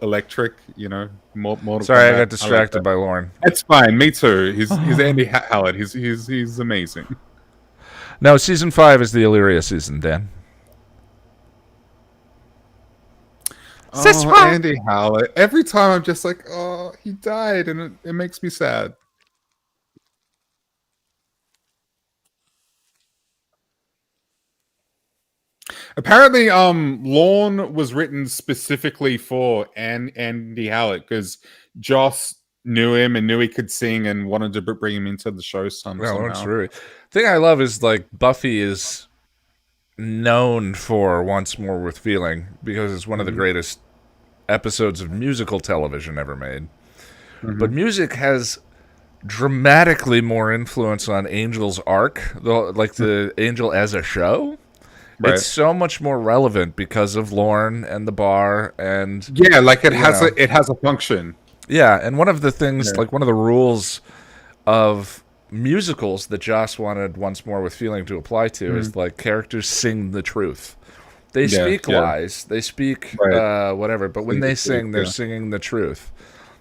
Speaker 2: electric. Mortal
Speaker 1: Sorry, I got
Speaker 2: Kombat. I like
Speaker 1: distracted
Speaker 2: that.
Speaker 1: by Lauren.
Speaker 2: That's fine. Me too. He's Andy Hallett. He's amazing.
Speaker 1: No, season 5 is the Illyria season, Dan.
Speaker 2: Oh, Andy Hallett. Every time I'm just like, oh, he died, and it makes me sad. Apparently, Lorne was written specifically for Andy Hallett because Joss knew him and knew he could sing and wanted to bring him into the show
Speaker 1: Yeah, Lawrence
Speaker 2: somehow.
Speaker 1: Rui. Thing I love is like Buffy is known for Once More with Feeling because it's one of the
Speaker 2: Mhm,
Speaker 1: greatest episodes of musical television ever made. But
Speaker 2: mhm.
Speaker 1: music has dramatically more influence on Angel's arc, like the Angel as a show. It's
Speaker 2: Right.
Speaker 1: so much more relevant because of Lorne and the bar and
Speaker 2: Yeah, like
Speaker 1: you know
Speaker 2: it has a function.
Speaker 1: yeah, and one of the things,
Speaker 2: Yeah.
Speaker 1: like one of the rules of musicals that Joss wanted Once More with Feeling to apply to
Speaker 2: Mhm.
Speaker 1: is like characters sing the truth. They
Speaker 2: Yeah,
Speaker 1: speak
Speaker 2: yeah.
Speaker 1: lies, they speak
Speaker 2: Right.
Speaker 1: whatever, but when
Speaker 2: See the
Speaker 1: they
Speaker 2: truth,
Speaker 1: sing, they're
Speaker 2: yeah.
Speaker 1: singing the truth.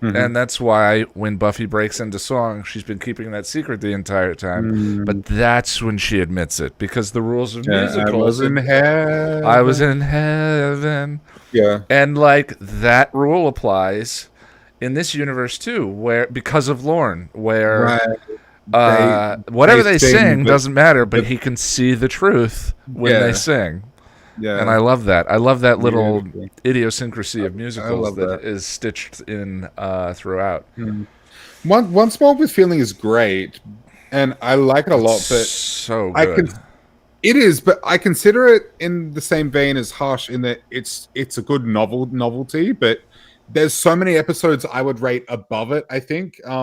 Speaker 2: Mhm.
Speaker 1: And that's why when Buffy breaks into song, she's been keeping that secret the entire time.
Speaker 2: Mm,
Speaker 1: But that's when she admits it because the rules of
Speaker 2: yeah, I was
Speaker 1: musicals.
Speaker 2: in
Speaker 1: I was
Speaker 2: heaven.
Speaker 1: in heaven,
Speaker 2: Yeah.
Speaker 1: and like that rule applies in this universe too, where because of Lorne, where
Speaker 2: Right. They they
Speaker 1: whatever they
Speaker 2: sing,
Speaker 1: sing doesn't matter, but
Speaker 2: but
Speaker 1: he can see the truth when they
Speaker 2: yeah,
Speaker 1: sing. And I
Speaker 2: yeah.
Speaker 1: love that. I love that little
Speaker 2: Beautiful.
Speaker 1: idiosyncrasy of
Speaker 2: I
Speaker 1: musicals
Speaker 2: love
Speaker 1: that
Speaker 2: that.
Speaker 1: is stitched in throughout.
Speaker 2: Mm. Once More with Feeling is great, and I like it a
Speaker 1: It's
Speaker 2: lot. But
Speaker 1: so
Speaker 2: I can
Speaker 1: good.
Speaker 2: it is, but I consider it in the same vein as Hush in that it's a good novelty. But there's so many episodes I would rate above it. I think, but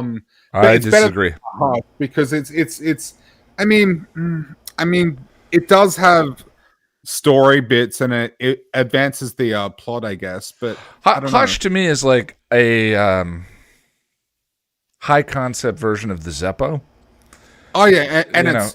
Speaker 1: I
Speaker 2: it's better than
Speaker 1: disagree.
Speaker 2: Hush because it's. I mean, I mean, it does have story bits and it advances the plot, I guess. But I don't know.
Speaker 1: Hush to me is like a high concept version of the Zeppo.
Speaker 2: Oh yeah, and
Speaker 1: You know,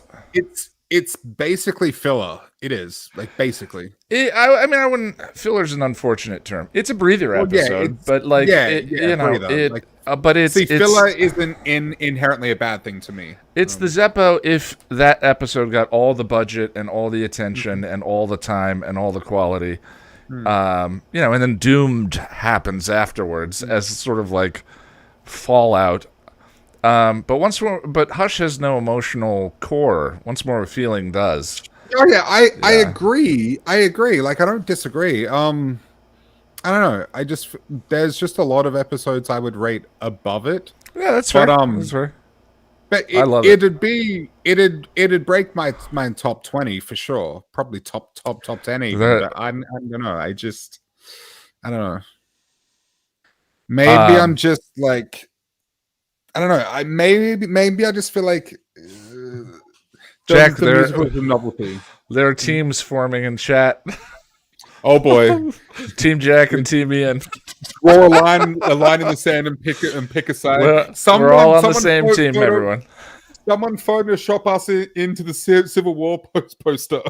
Speaker 2: it's basically filler. It is like basically.
Speaker 1: I mean, I wouldn't. Filler's an unfortunate term. It's a breather
Speaker 2: Well, yeah,
Speaker 1: episode,
Speaker 2: it's
Speaker 1: but like
Speaker 2: yeah, breather. Like,
Speaker 1: but
Speaker 2: see, filler isn't inherently a bad thing to me.
Speaker 1: it's the Zeppo if that episode got all the budget and all the attention and all the time and all the quality.
Speaker 2: Hmm.
Speaker 1: And then Doomed happens afterwards as sort of like fallout. But Hush has no emotional core. Once More, a Feeling does.
Speaker 2: Oh yeah, I
Speaker 1: Yeah,
Speaker 2: agree. I agree. Like I don't disagree. I don't know. There's just a lot of episodes I would rate above it,
Speaker 1: yeah, that's
Speaker 2: but
Speaker 1: fair. That's fair.
Speaker 2: but
Speaker 1: I love it.
Speaker 2: it'd break my top 20 for sure. Probably top 10 even.
Speaker 1: That
Speaker 2: But I don't know. I don't know. Maybe I'm
Speaker 1: um,
Speaker 2: just like I don't know. Maybe I just feel like
Speaker 1: Jack,
Speaker 2: the musical is a novelty.
Speaker 1: there are teams forming in chat.
Speaker 2: Oh boy,
Speaker 1: Team Jack and Team Ian.
Speaker 2: draw a line in the sand and pick a side.
Speaker 1: We're all on the same team, everyone.
Speaker 2: Someone Photoshop us into the Civil War poster.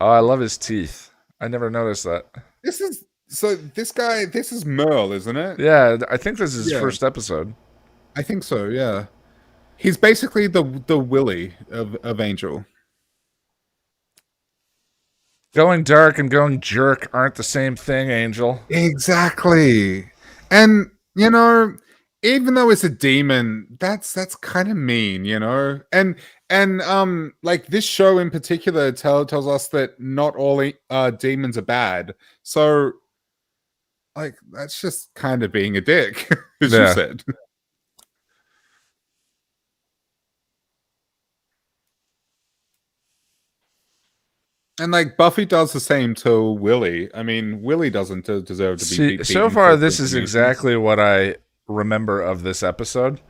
Speaker 1: Oh, I love his teeth. I never noticed that.
Speaker 2: This guy. This is Merle, isn't it?
Speaker 1: Yeah, I think this is his
Speaker 2: Yeah,
Speaker 1: first episode.
Speaker 2: I think so. Yeah, he's basically the Willy of Angel.
Speaker 1: Going dark and going jerk aren't the same thing, Angel.
Speaker 2: Exactly. And even though it's a demon, that's kind of mean, And like this show in particular tells us that not all demons are bad. So like that's just kind of being a dick, as you
Speaker 1: Yeah.
Speaker 2: said. And like Buffy does the same to Willie. I mean, Willie doesn't deserve to be
Speaker 1: See, so
Speaker 2: beaten
Speaker 1: far,
Speaker 2: for
Speaker 1: this is
Speaker 2: information.
Speaker 1: exactly what I remember of this episode.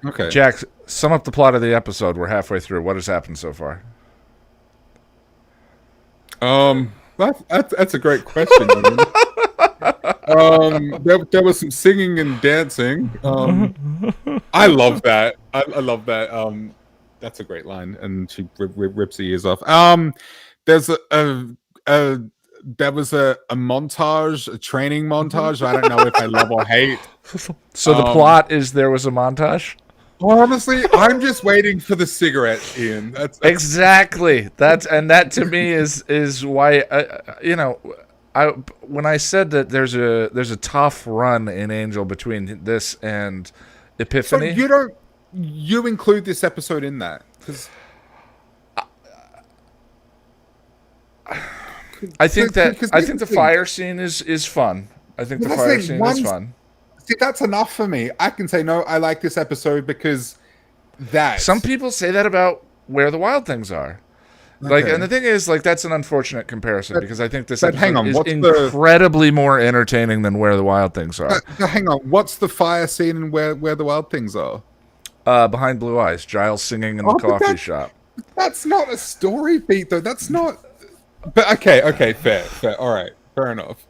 Speaker 2: Okay.
Speaker 1: Jack, sum up the plot of the episode. We're halfway through. What has happened so far?
Speaker 2: That's a great question. There was some singing and dancing. I love that. I love that. That's a great line, and she rips the ears off. There's a there was a montage, a training montage. I don't know if I love or hate.
Speaker 1: So the plot is there was a montage?
Speaker 2: Honestly, I'm just waiting for the cigarette, Ian. That's
Speaker 1: Exactly. That to me is why I when I said that there's a tough run in Angel between this and
Speaker 2: so
Speaker 1: Epiphany.
Speaker 2: you include this episode in that because
Speaker 1: I think the fire scene is fun. I think the fire scene is fun.
Speaker 2: See, that's enough for me. I can say no. I like this episode because that.
Speaker 1: Some people say that about Where the Wild Things Are. Like,
Speaker 2: Okay.
Speaker 1: and the thing is, like, that's an unfortunate comparison because I think this
Speaker 2: but hang
Speaker 1: episode
Speaker 2: on,
Speaker 1: is
Speaker 2: what's
Speaker 1: incredibly more entertaining than Where the Wild Things Are.
Speaker 2: Hang on, what's the fire scene and where the wild things are?
Speaker 1: Behind Blue Eyes, Giles singing in the
Speaker 2: but
Speaker 1: coffee shop.
Speaker 2: That's not a story beat, though. That's not. But okay, fair. All right, fair enough.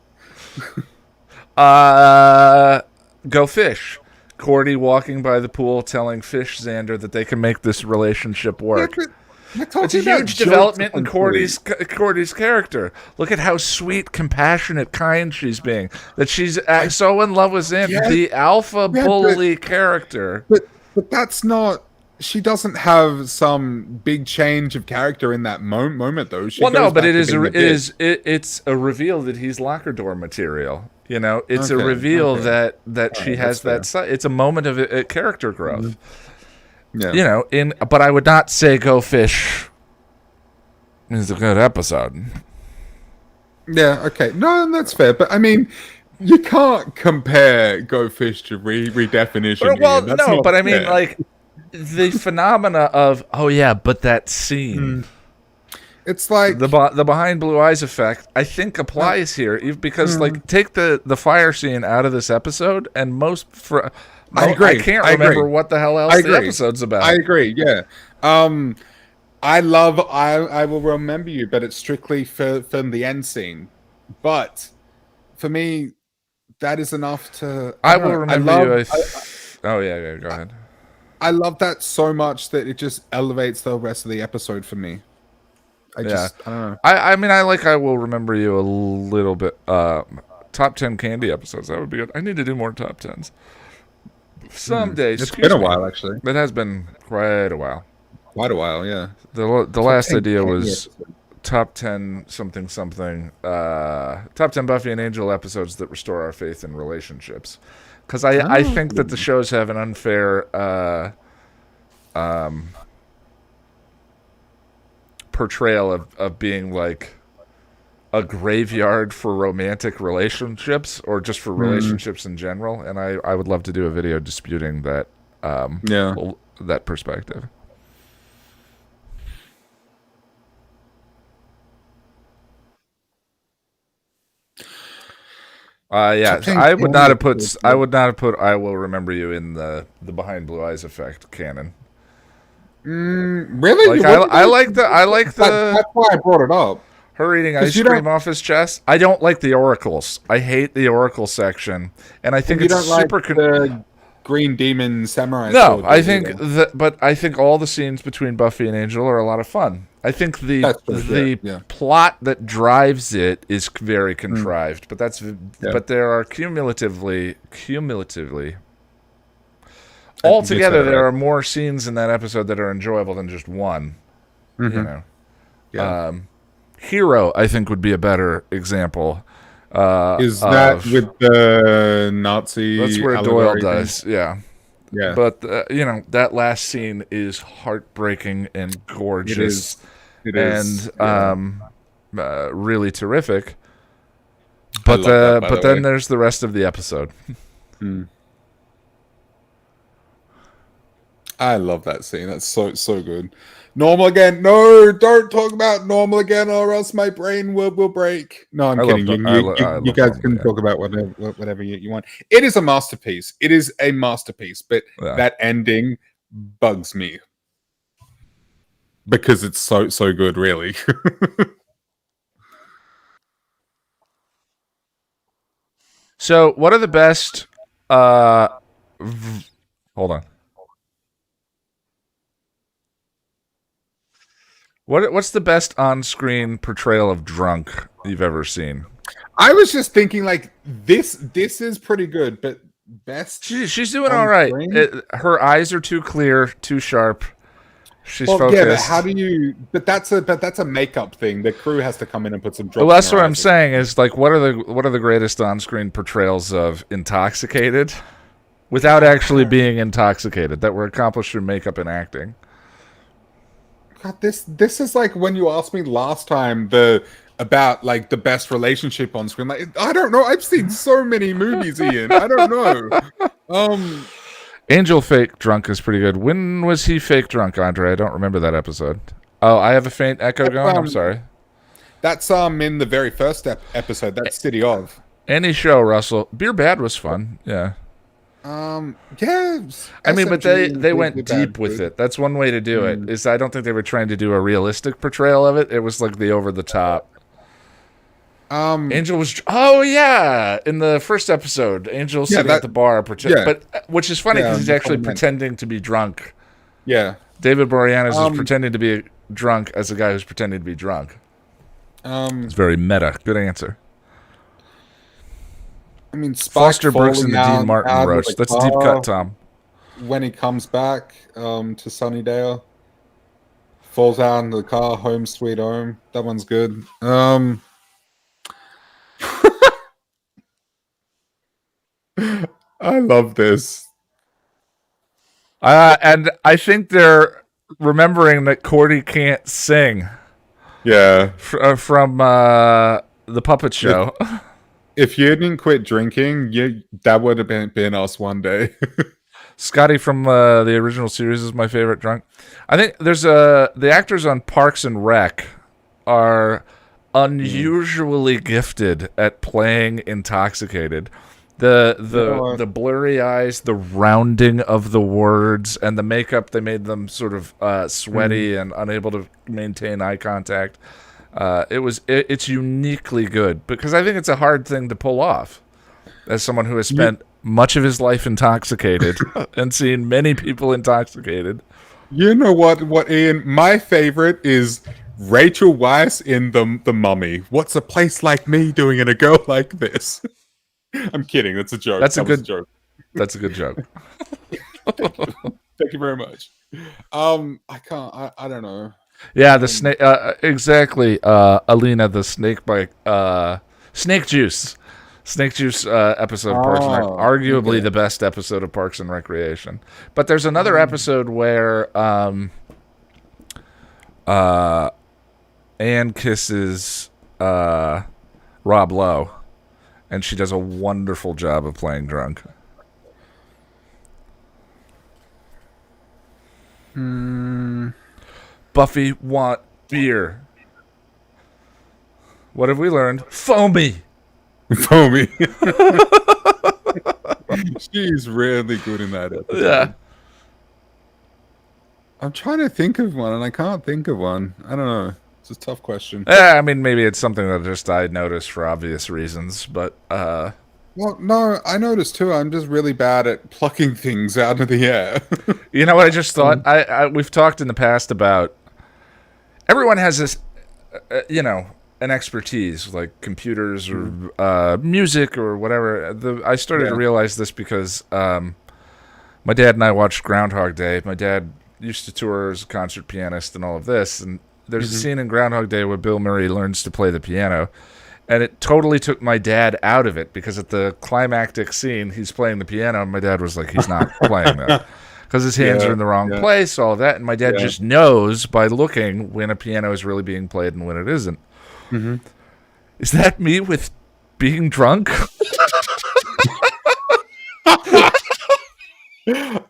Speaker 1: Go Fish. Cordy walking by the pool telling Fish Xander that they can make this relationship work.
Speaker 2: Yeah, but
Speaker 1: It's a huge development in Cordy's character. Look at how sweet, compassionate, kind she's being. That she's so in love with him, the alpha bully character.
Speaker 2: But that's not. She doesn't have some big change of character in that moment, though. She
Speaker 1: Well, no,
Speaker 2: goes
Speaker 1: but
Speaker 2: back to being a bitch.
Speaker 1: it's a reveal that he's locker door material. You know, it's a
Speaker 2: Okay,
Speaker 1: reveal
Speaker 2: okay.
Speaker 1: that she
Speaker 2: right,
Speaker 1: has
Speaker 2: that's
Speaker 1: that. It's a moment of character growth.
Speaker 2: Yeah.
Speaker 1: You know, but I would not say Go Fish is a good episode.
Speaker 2: Yeah, okay. No, that's fair. But I mean, you can't compare Go Fish to Redefinition.
Speaker 1: Well,
Speaker 2: Ian. That's
Speaker 1: no,
Speaker 2: not
Speaker 1: but I mean,
Speaker 2: fair.
Speaker 1: like, the phenomena of, oh, yeah, but that scene.
Speaker 2: It's like
Speaker 1: The Behind Blue Eyes effect, I think, applies here because, like, take the fire scene out of this episode, and
Speaker 2: I agree.
Speaker 1: I can't
Speaker 2: I
Speaker 1: remember
Speaker 2: agree.
Speaker 1: what the hell else
Speaker 2: I
Speaker 1: the
Speaker 2: agree.
Speaker 1: episode's about.
Speaker 2: I agree. Yeah. I love. I will remember you, but it's strictly from the end scene. But for me, that is enough to.
Speaker 1: I will remember you. Oh yeah, go ahead.
Speaker 2: I love that so much that it just elevates the rest of the episode for me. I don't know.
Speaker 1: I mean, I will remember you a little bit. Top 10 candy episodes. That would be good. I need to do more top 10s someday.
Speaker 2: It's been a while, actually.
Speaker 1: It has been quite a while.
Speaker 2: Quite a while, yeah.
Speaker 1: The last
Speaker 2: 10
Speaker 1: idea
Speaker 2: candy
Speaker 1: was
Speaker 2: episodes.
Speaker 1: top 10 something. Top 10 Buffy and Angel episodes that restore our faith in relationships. Because I think that the shows have an unfair portrayal of being like a graveyard for romantic relationships or just for relationships in general. And I would love to do a video disputing that that perspective. Yeah, I would not have put I Will Remember You in the Behind Blue Eyes effect canon.
Speaker 2: Really?
Speaker 1: Like I like the
Speaker 2: That's why I brought it up.
Speaker 1: her eating ice cream off his chest. I don't like the oracles. I hate the oracle section, and I think
Speaker 2: You
Speaker 1: it's
Speaker 2: don't like
Speaker 1: super.
Speaker 2: the Green Demon Samurai.
Speaker 1: No,
Speaker 2: sword
Speaker 1: I think
Speaker 2: either.
Speaker 1: but I think all the scenes between Buffy and Angel are a lot of fun. I think the plot that drives it is very contrived, but but there are cumulatively altogether there are more scenes in that episode that are enjoyable than just one. You know.
Speaker 2: Yeah.
Speaker 1: Hero, I think, would be a better example.
Speaker 2: Is that with the Nazi?
Speaker 1: That's where Doyle does, yeah.
Speaker 2: Yeah.
Speaker 1: But that last scene is heartbreaking and gorgeous.
Speaker 2: It is.
Speaker 1: And really terrific. But then there's the rest of the episode.
Speaker 2: I love that scene. That's so good. Normal again. No, don't talk about normal again, or else my brain will break. No, I'm kidding.
Speaker 1: I
Speaker 2: You
Speaker 1: love
Speaker 2: guys
Speaker 1: normal.
Speaker 2: can talk about whatever you want. It is a masterpiece. It is a masterpiece. But
Speaker 1: Yeah.
Speaker 2: that ending bugs me because it's so good. Really.
Speaker 1: So, what are the best? Hold on. What's the best on-screen portrayal of drunk you've ever seen?
Speaker 2: I was just thinking like this is pretty good, but best
Speaker 1: She's doing all
Speaker 2: on
Speaker 1: right.
Speaker 2: screen.
Speaker 1: Her eyes are too clear, too sharp. She's
Speaker 2: Well, yeah, but how
Speaker 1: focused.
Speaker 2: do you? But that's a makeup thing. The crew has to come in and put some
Speaker 1: Well,
Speaker 2: drops in
Speaker 1: that's
Speaker 2: her
Speaker 1: what I'm
Speaker 2: eyes.
Speaker 1: saying. Is like, what are the greatest on-screen portrayals of intoxicated, without actually being intoxicated, that were accomplished through makeup and acting?
Speaker 2: God, this is like when you asked me last time about like the best relationship on screen. Like I don't know. I've seen so many movies, Ian. I don't know. Um,
Speaker 1: Angel fake drunk is pretty good. When was he fake drunk, Andre? I don't remember that episode. Oh, I have a faint echo
Speaker 2: that's,
Speaker 1: going. I'm sorry.
Speaker 2: that's in the very first episode. That's City of.
Speaker 1: Any show, Russell. Beer Bad was fun. Yeah.
Speaker 2: Yeah.
Speaker 1: I mean, but
Speaker 2: SMG,
Speaker 1: they
Speaker 2: the
Speaker 1: went
Speaker 2: bad
Speaker 1: deep with
Speaker 2: food.
Speaker 1: it. That's one way to do it.
Speaker 2: Mm.
Speaker 1: Is I don't think they were trying to do a realistic portrayal of it. It was like the over the top. Angel was. Oh yeah, in the first episode, Angel
Speaker 2: Yeah,
Speaker 1: sitting at the bar,
Speaker 2: yeah,
Speaker 1: but which is funny because he's
Speaker 2: the
Speaker 1: actually
Speaker 2: comment.
Speaker 1: pretending to be drunk.
Speaker 2: Yeah.
Speaker 1: David Boreanaz is
Speaker 2: Um,
Speaker 1: pretending to be drunk as a guy who's pretending to be drunk.
Speaker 2: Um,
Speaker 1: It's very meta. Good answer.
Speaker 2: I mean, Spike
Speaker 1: Foster Brooks and
Speaker 2: falling
Speaker 1: the Dean Martin
Speaker 2: out of
Speaker 1: roast.
Speaker 2: the
Speaker 1: That's a deep
Speaker 2: car
Speaker 1: cut, Tom.
Speaker 2: when he comes back to Sunnydale. Falls out into the car, home sweet home. That one's good. I love this.
Speaker 1: And I think they're remembering that Cordy can't sing
Speaker 2: Yeah.
Speaker 1: from the puppet show.
Speaker 2: If you didn't quit drinking, that would have been us one day.
Speaker 1: Scotty from the original series is my favorite drunk. I think there's the actors on Parks and Rec are unusually gifted at playing intoxicated. The blurry eyes, the rounding of the words, and the makeup, they made them sort of sweaty and unable to maintain eye contact. It's uniquely good because I think it's a hard thing to pull off as someone who has spent much of his life intoxicated and seen many people intoxicated.
Speaker 2: You know what, Ian? My favorite is Rachel Weisz in the Mummy. What's a place like me doing in a girl like this? I'm kidding. That's a joke.
Speaker 1: That's a
Speaker 2: That was
Speaker 1: good
Speaker 2: joke.
Speaker 1: That's a good joke.
Speaker 2: Thank you very much. I can't. I don't know.
Speaker 1: Yeah, the snake. Exactly. Alina, the snake bite. Snake juice. Snake juice episode of Parks and Rec. Arguably
Speaker 2: Okay.
Speaker 1: the best episode of Parks and Recreation. But there's another episode where Anne kisses Rob Lowe, and she does a wonderful job of playing drunk. Buffy want beer. What have we learned? Foamy.
Speaker 2: Foamy. She's really good in that episode.
Speaker 1: Yeah.
Speaker 2: I'm trying to think of one, and I can't think of one. I don't know. It's a tough question.
Speaker 1: Yeah, I mean, maybe it's something that just I noticed for obvious reasons, but
Speaker 2: Well, no, I noticed too. I'm just really bad at plucking things out of the air.
Speaker 1: you know what I just thought? We've talked in the past about everyone has this, an expertise like computers or music or whatever. I started to realize this because my dad and I watched Groundhog Day. My dad used to tour as a concert pianist and all of this, and there's a scene in Groundhog Day where Bill Murray learns to play the piano. And it totally took my dad out of it because at the climactic scene, he's playing the piano, and my dad was like, he's not playing that because his hands are in the wrong place, all that. And my dad just knows by looking when a piano is really being played and when it isn't. Mm-hmm. Is that me with being drunk?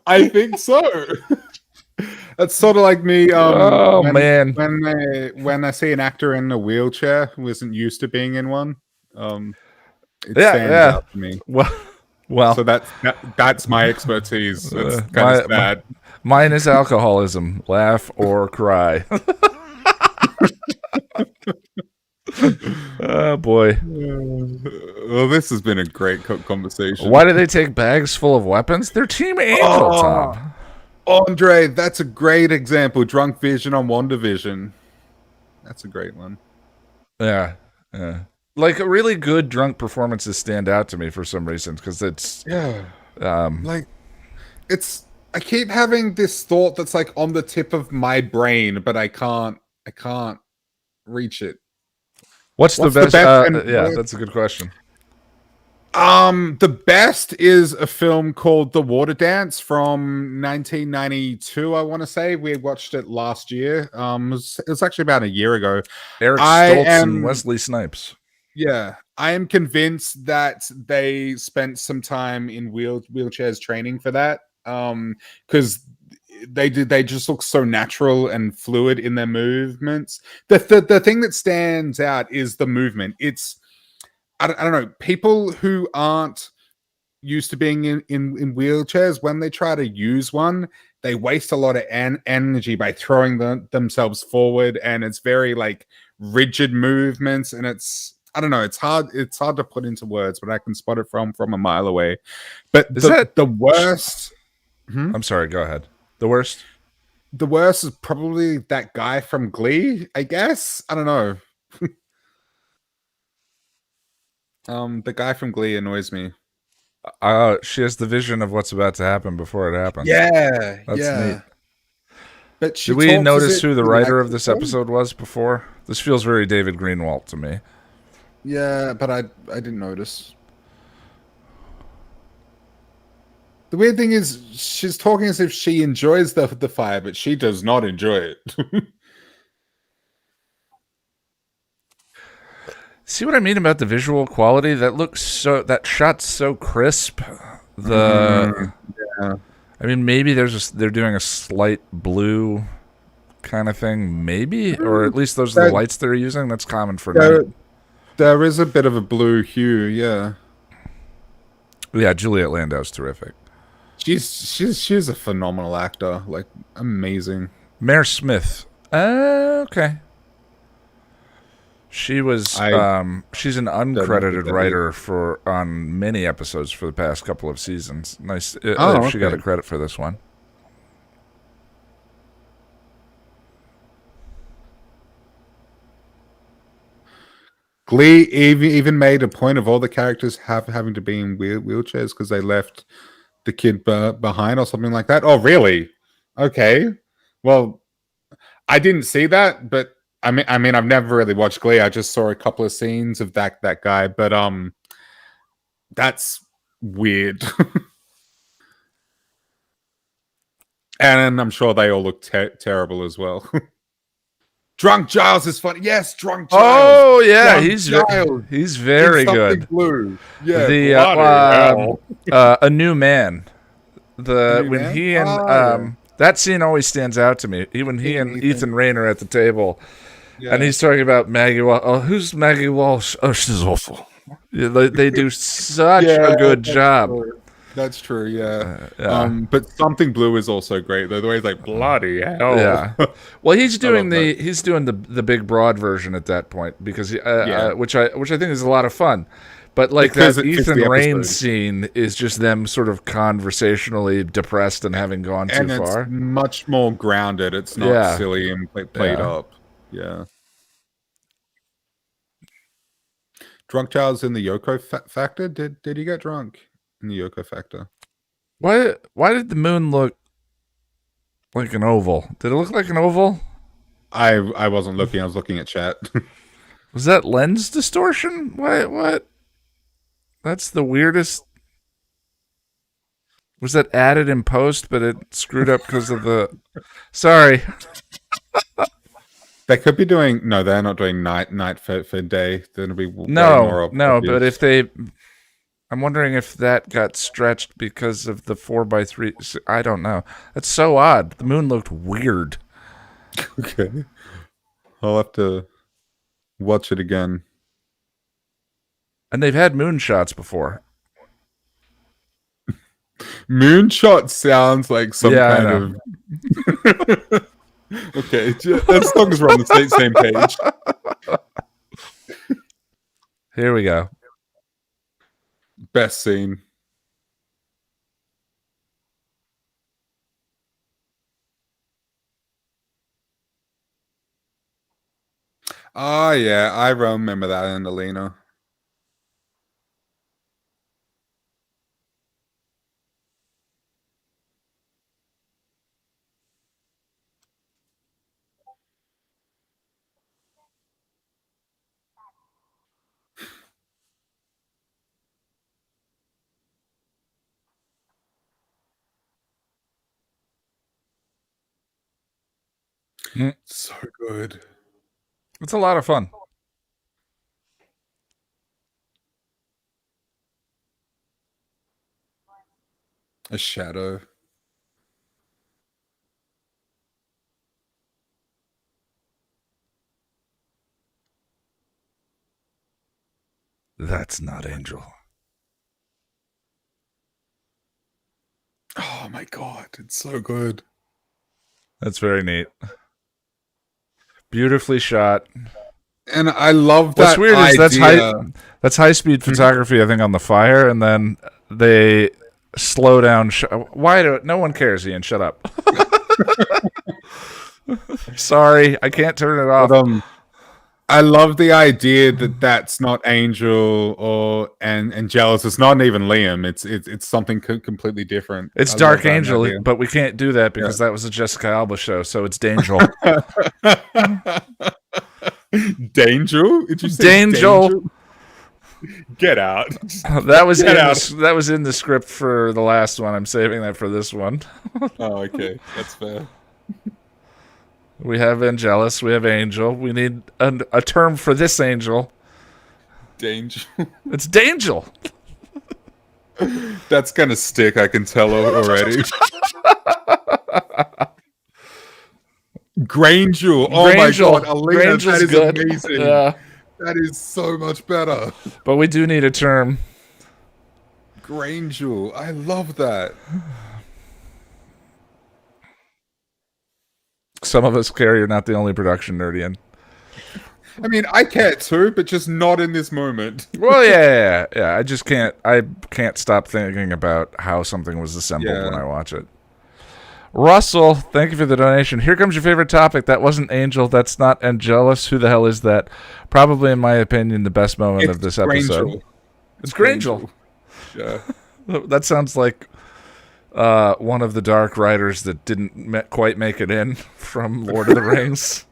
Speaker 2: I think so. It's sort of like me.
Speaker 1: Oh man.
Speaker 2: When I see an actor in a wheelchair who isn't used to being in one, it
Speaker 1: Yeah,
Speaker 2: stands
Speaker 1: yeah.
Speaker 2: out to me.
Speaker 1: Well,
Speaker 2: So
Speaker 1: well,
Speaker 2: that's my expertise. It's kind of
Speaker 1: my
Speaker 2: sad.
Speaker 1: mine is alcoholism. Laugh or cry. Oh boy.
Speaker 2: Well, this has been a great conversation.
Speaker 1: Why do they take bags full of weapons? They're Team Angel,
Speaker 2: Oh,
Speaker 1: Tom.
Speaker 2: Andre, that's a great example. Drunk Vision on WandaVision. That's a great one.
Speaker 1: Yeah, yeah. Like really good drunk performances stand out to me for some reason because it's
Speaker 2: Yeah.
Speaker 1: um
Speaker 2: Like I keep having this thought that's like on the tip of my brain, but I can't reach it.
Speaker 1: what's the
Speaker 2: What's the
Speaker 1: best
Speaker 2: best and
Speaker 1: yeah,
Speaker 2: worst?
Speaker 1: that's a good question.
Speaker 2: The best is a film called The Water Dance from 1992, I want to say. We watched it last year. It was actually about a year ago.
Speaker 1: Eric
Speaker 2: I
Speaker 1: Stoltz and
Speaker 2: am
Speaker 1: Wesley Snipes.
Speaker 2: Yeah, I am convinced that they spent some time in wheelchairs training for that. Because they just look so natural and fluid in their movements. The thing that stands out is the movement. It's I don't know, people who aren't used to being in wheelchairs, when they try to use one, they waste a lot of energy by throwing themselves forward, and it's very like rigid movements, and it's I don't know, it's hard to put into words, but I can spot it from a mile away. But
Speaker 1: Is that
Speaker 2: the worst
Speaker 1: I'm sorry, go ahead. The worst?
Speaker 2: the worst is probably that guy from Glee, I guess. I don't know. The guy from Glee annoys me.
Speaker 1: She has the vision of what's about to happen before it happens.
Speaker 2: Yeah,
Speaker 1: That's neat.
Speaker 2: yeah. But she
Speaker 1: Did we
Speaker 2: talks as
Speaker 1: notice
Speaker 2: if
Speaker 1: who the
Speaker 2: she
Speaker 1: writer
Speaker 2: likes
Speaker 1: of
Speaker 2: the
Speaker 1: this
Speaker 2: film.
Speaker 1: episode was before? This feels very David Greenwalt to me.
Speaker 2: Yeah, but I didn't notice. The weird thing is she's talking as if she enjoys the fire, but she does not enjoy it.
Speaker 1: See what I mean about the visual quality? That shot's so crisp. The
Speaker 2: Yeah.
Speaker 1: I mean, maybe they're doing a slight blue kind of thing, maybe, or at least those are the
Speaker 2: There,
Speaker 1: lights they're using. That's common for night.
Speaker 2: there, there is a bit of a blue hue, yeah.
Speaker 1: Yeah, Juliet Landau's terrific.
Speaker 2: She's a phenomenal actor, like amazing.
Speaker 1: Mare Smith. Okay. She was she's an
Speaker 2: Don't know who
Speaker 1: uncredited
Speaker 2: that
Speaker 1: writer for on many episodes for the past couple of seasons. Nice.
Speaker 2: Oh,
Speaker 1: She got a
Speaker 2: okay.
Speaker 1: credit for this one.
Speaker 2: Glee even made a point of all the characters having to be in wheelchairs because they left the kid behind or something like that. Oh, really? Okay. Well, I didn't see that, but I mean, I've never really watched Glee. I just saw a couple of scenes of that guy, but that's weird. And I'm sure they all look terrible as well. Drunk Giles is funny. Yes, Drunk Giles.
Speaker 1: Oh yeah,
Speaker 2: Drunk Giles.
Speaker 1: he's very
Speaker 2: It's something
Speaker 1: good.
Speaker 2: blue. Yeah,
Speaker 1: The
Speaker 2: bloody hell.
Speaker 1: A New Man.
Speaker 2: A New
Speaker 1: When
Speaker 2: Man?
Speaker 1: he and
Speaker 2: Yeah.
Speaker 1: that scene always stands out to me. When he and Ethan Rayner at the table,
Speaker 2: Yeah.
Speaker 1: and he's talking about Maggie Walsh. Oh, who's Maggie Walsh? Oh, she's awful. Yeah, they do such a good
Speaker 2: that's
Speaker 1: job.
Speaker 2: true. That's true, yeah.
Speaker 1: Yeah.
Speaker 2: But Something Blue is also great, though. The way he's like, bloody hell.
Speaker 1: Yeah. Well, he's doing
Speaker 2: love that.
Speaker 1: he's doing the big broad version at that point because
Speaker 2: Yeah.
Speaker 1: which I think is a lot of fun. But like
Speaker 2: Because
Speaker 1: that
Speaker 2: it fits
Speaker 1: Ethan
Speaker 2: the
Speaker 1: Rain
Speaker 2: episode.
Speaker 1: scene is just them sort of conversationally depressed and having gone
Speaker 2: And
Speaker 1: too
Speaker 2: it's
Speaker 1: far.
Speaker 2: much more grounded. It's not
Speaker 1: Yeah.
Speaker 2: silly and played
Speaker 1: Yeah.
Speaker 2: up. Yeah. Drunk Child's in the Yoko Factor. Did he get drunk in the Yoko Factor?
Speaker 1: Why did the moon look like an oval? Did it look like an oval?
Speaker 2: I wasn't looking. I was looking at chat.
Speaker 1: Was that lens distortion? What? That's the weirdest. Was that added in post, but it screwed up because of the? Sorry.
Speaker 2: They could be doing. No, they're not doing night for day. They're gonna be way
Speaker 1: No,
Speaker 2: more
Speaker 1: no.
Speaker 2: obvious.
Speaker 1: But if they, I'm wondering if that got stretched because of the 4x3. I don't know. That's so odd. The moon looked weird.
Speaker 2: Okay. I'll have to watch it again.
Speaker 1: And they've had moon shots before.
Speaker 2: Moonshot sounds like some
Speaker 1: Yeah, I
Speaker 2: kind
Speaker 1: know.
Speaker 2: of. Okay, as long as we're on the same page.
Speaker 1: Here we go.
Speaker 2: Best scene. Oh, yeah, I remember that in Alina.
Speaker 1: Mm.
Speaker 2: So good.
Speaker 1: It's a lot of fun.
Speaker 2: A shadow.
Speaker 1: That's not Angel.
Speaker 2: Oh my god, it's so good.
Speaker 1: That's very neat. Beautifully shot.
Speaker 2: And I love
Speaker 1: What's
Speaker 2: that
Speaker 1: weird is
Speaker 2: idea.
Speaker 1: that's high speed photography. I think on the fire, and then they slow down. Why do no one cares? Ian, shut up. Sorry, I can't turn it off.
Speaker 2: But, I love the idea that that's not Angel or and Jealous. It's not even Liam. It's something completely different.
Speaker 1: It's
Speaker 2: I
Speaker 1: Dark
Speaker 2: love that
Speaker 1: Angel,
Speaker 2: idea.
Speaker 1: but we can't do that because that was a Jessica Alba show. So it's Dangel.
Speaker 2: Dangel? Did you say
Speaker 1: Dangel.
Speaker 2: Dangel? Get out.
Speaker 1: That was
Speaker 2: Get
Speaker 1: in
Speaker 2: out.
Speaker 1: that was in the script for the last one. I'm saving that for this one.
Speaker 2: Oh, okay. That's fair.
Speaker 1: We have Angelus. We have Angel. We need a term for this angel.
Speaker 2: Dangel.
Speaker 1: It's Dangel.
Speaker 2: That's gonna stick, I can tell already. Grangel. Oh my god, Alina,
Speaker 1: Grangel's
Speaker 2: that is
Speaker 1: good.
Speaker 2: amazing.
Speaker 1: Yeah.
Speaker 2: That is so much better.
Speaker 1: But we do need a term.
Speaker 2: Grangel. I love that.
Speaker 1: Some of us care. You're not the only production nerd, Ian.
Speaker 2: I mean, I care too, but just not in this moment.
Speaker 1: Well, yeah. I just can't. I can't stop thinking about how something was assembled when I watch it. Russell, thank you for the donation. Here comes your favorite topic. That wasn't Angel. That's not Angelus. Who the hell is that? Probably, in my opinion, the best moment of this episode.
Speaker 2: Grangel.
Speaker 1: It's Grangel.
Speaker 2: Yeah.
Speaker 1: That sounds like one of the dark riders that didn't quite make it in from Lord of the Rings.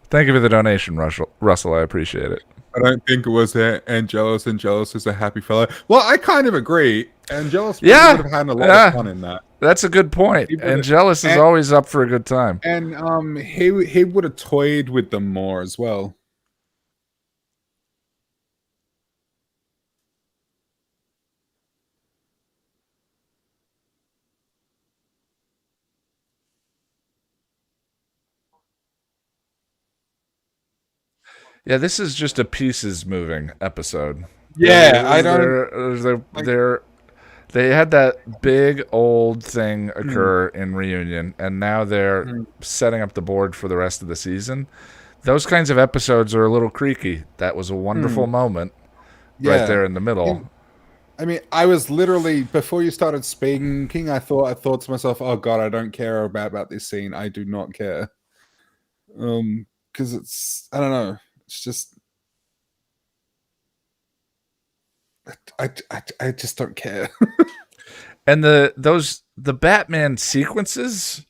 Speaker 1: Thank you for the donation, Russell. I appreciate it.
Speaker 2: I don't think it was Angelus. Angelus is a happy fellow. Well, I kind of agree. Angelus would have had a lot of fun in that.
Speaker 1: That's a good point. Angelus is always up for a good time.
Speaker 2: And he would have toyed with them more as well.
Speaker 1: Yeah, this is just a pieces moving episode.
Speaker 2: Yeah, I don't.
Speaker 1: They had that big old thing occur in Reunion, and now they're setting up the board for the rest of the season. Those kinds of episodes are a little creaky. That was a wonderful moment right there in the middle.
Speaker 2: I mean, I was literally, before you started speaking, I thought to myself, oh god, I don't care about this scene. I do not care. Because it's, I don't know. It's just, I just don't care.
Speaker 1: And the Batman sequences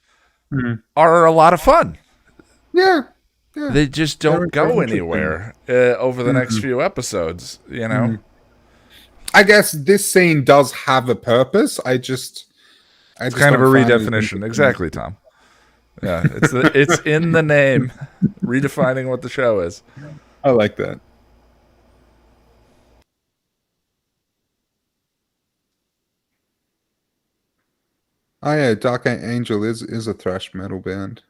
Speaker 1: are a lot of fun.
Speaker 2: Yeah.
Speaker 1: They just don't go anywhere over the next few episodes, you know?
Speaker 2: I guess this scene does have a purpose. I just
Speaker 1: kind of a redefinition. Exactly, Tom. Yeah, it's in the name, redefining what the show is.
Speaker 2: I like that. Oh yeah, Dark Angel is a thrash metal band.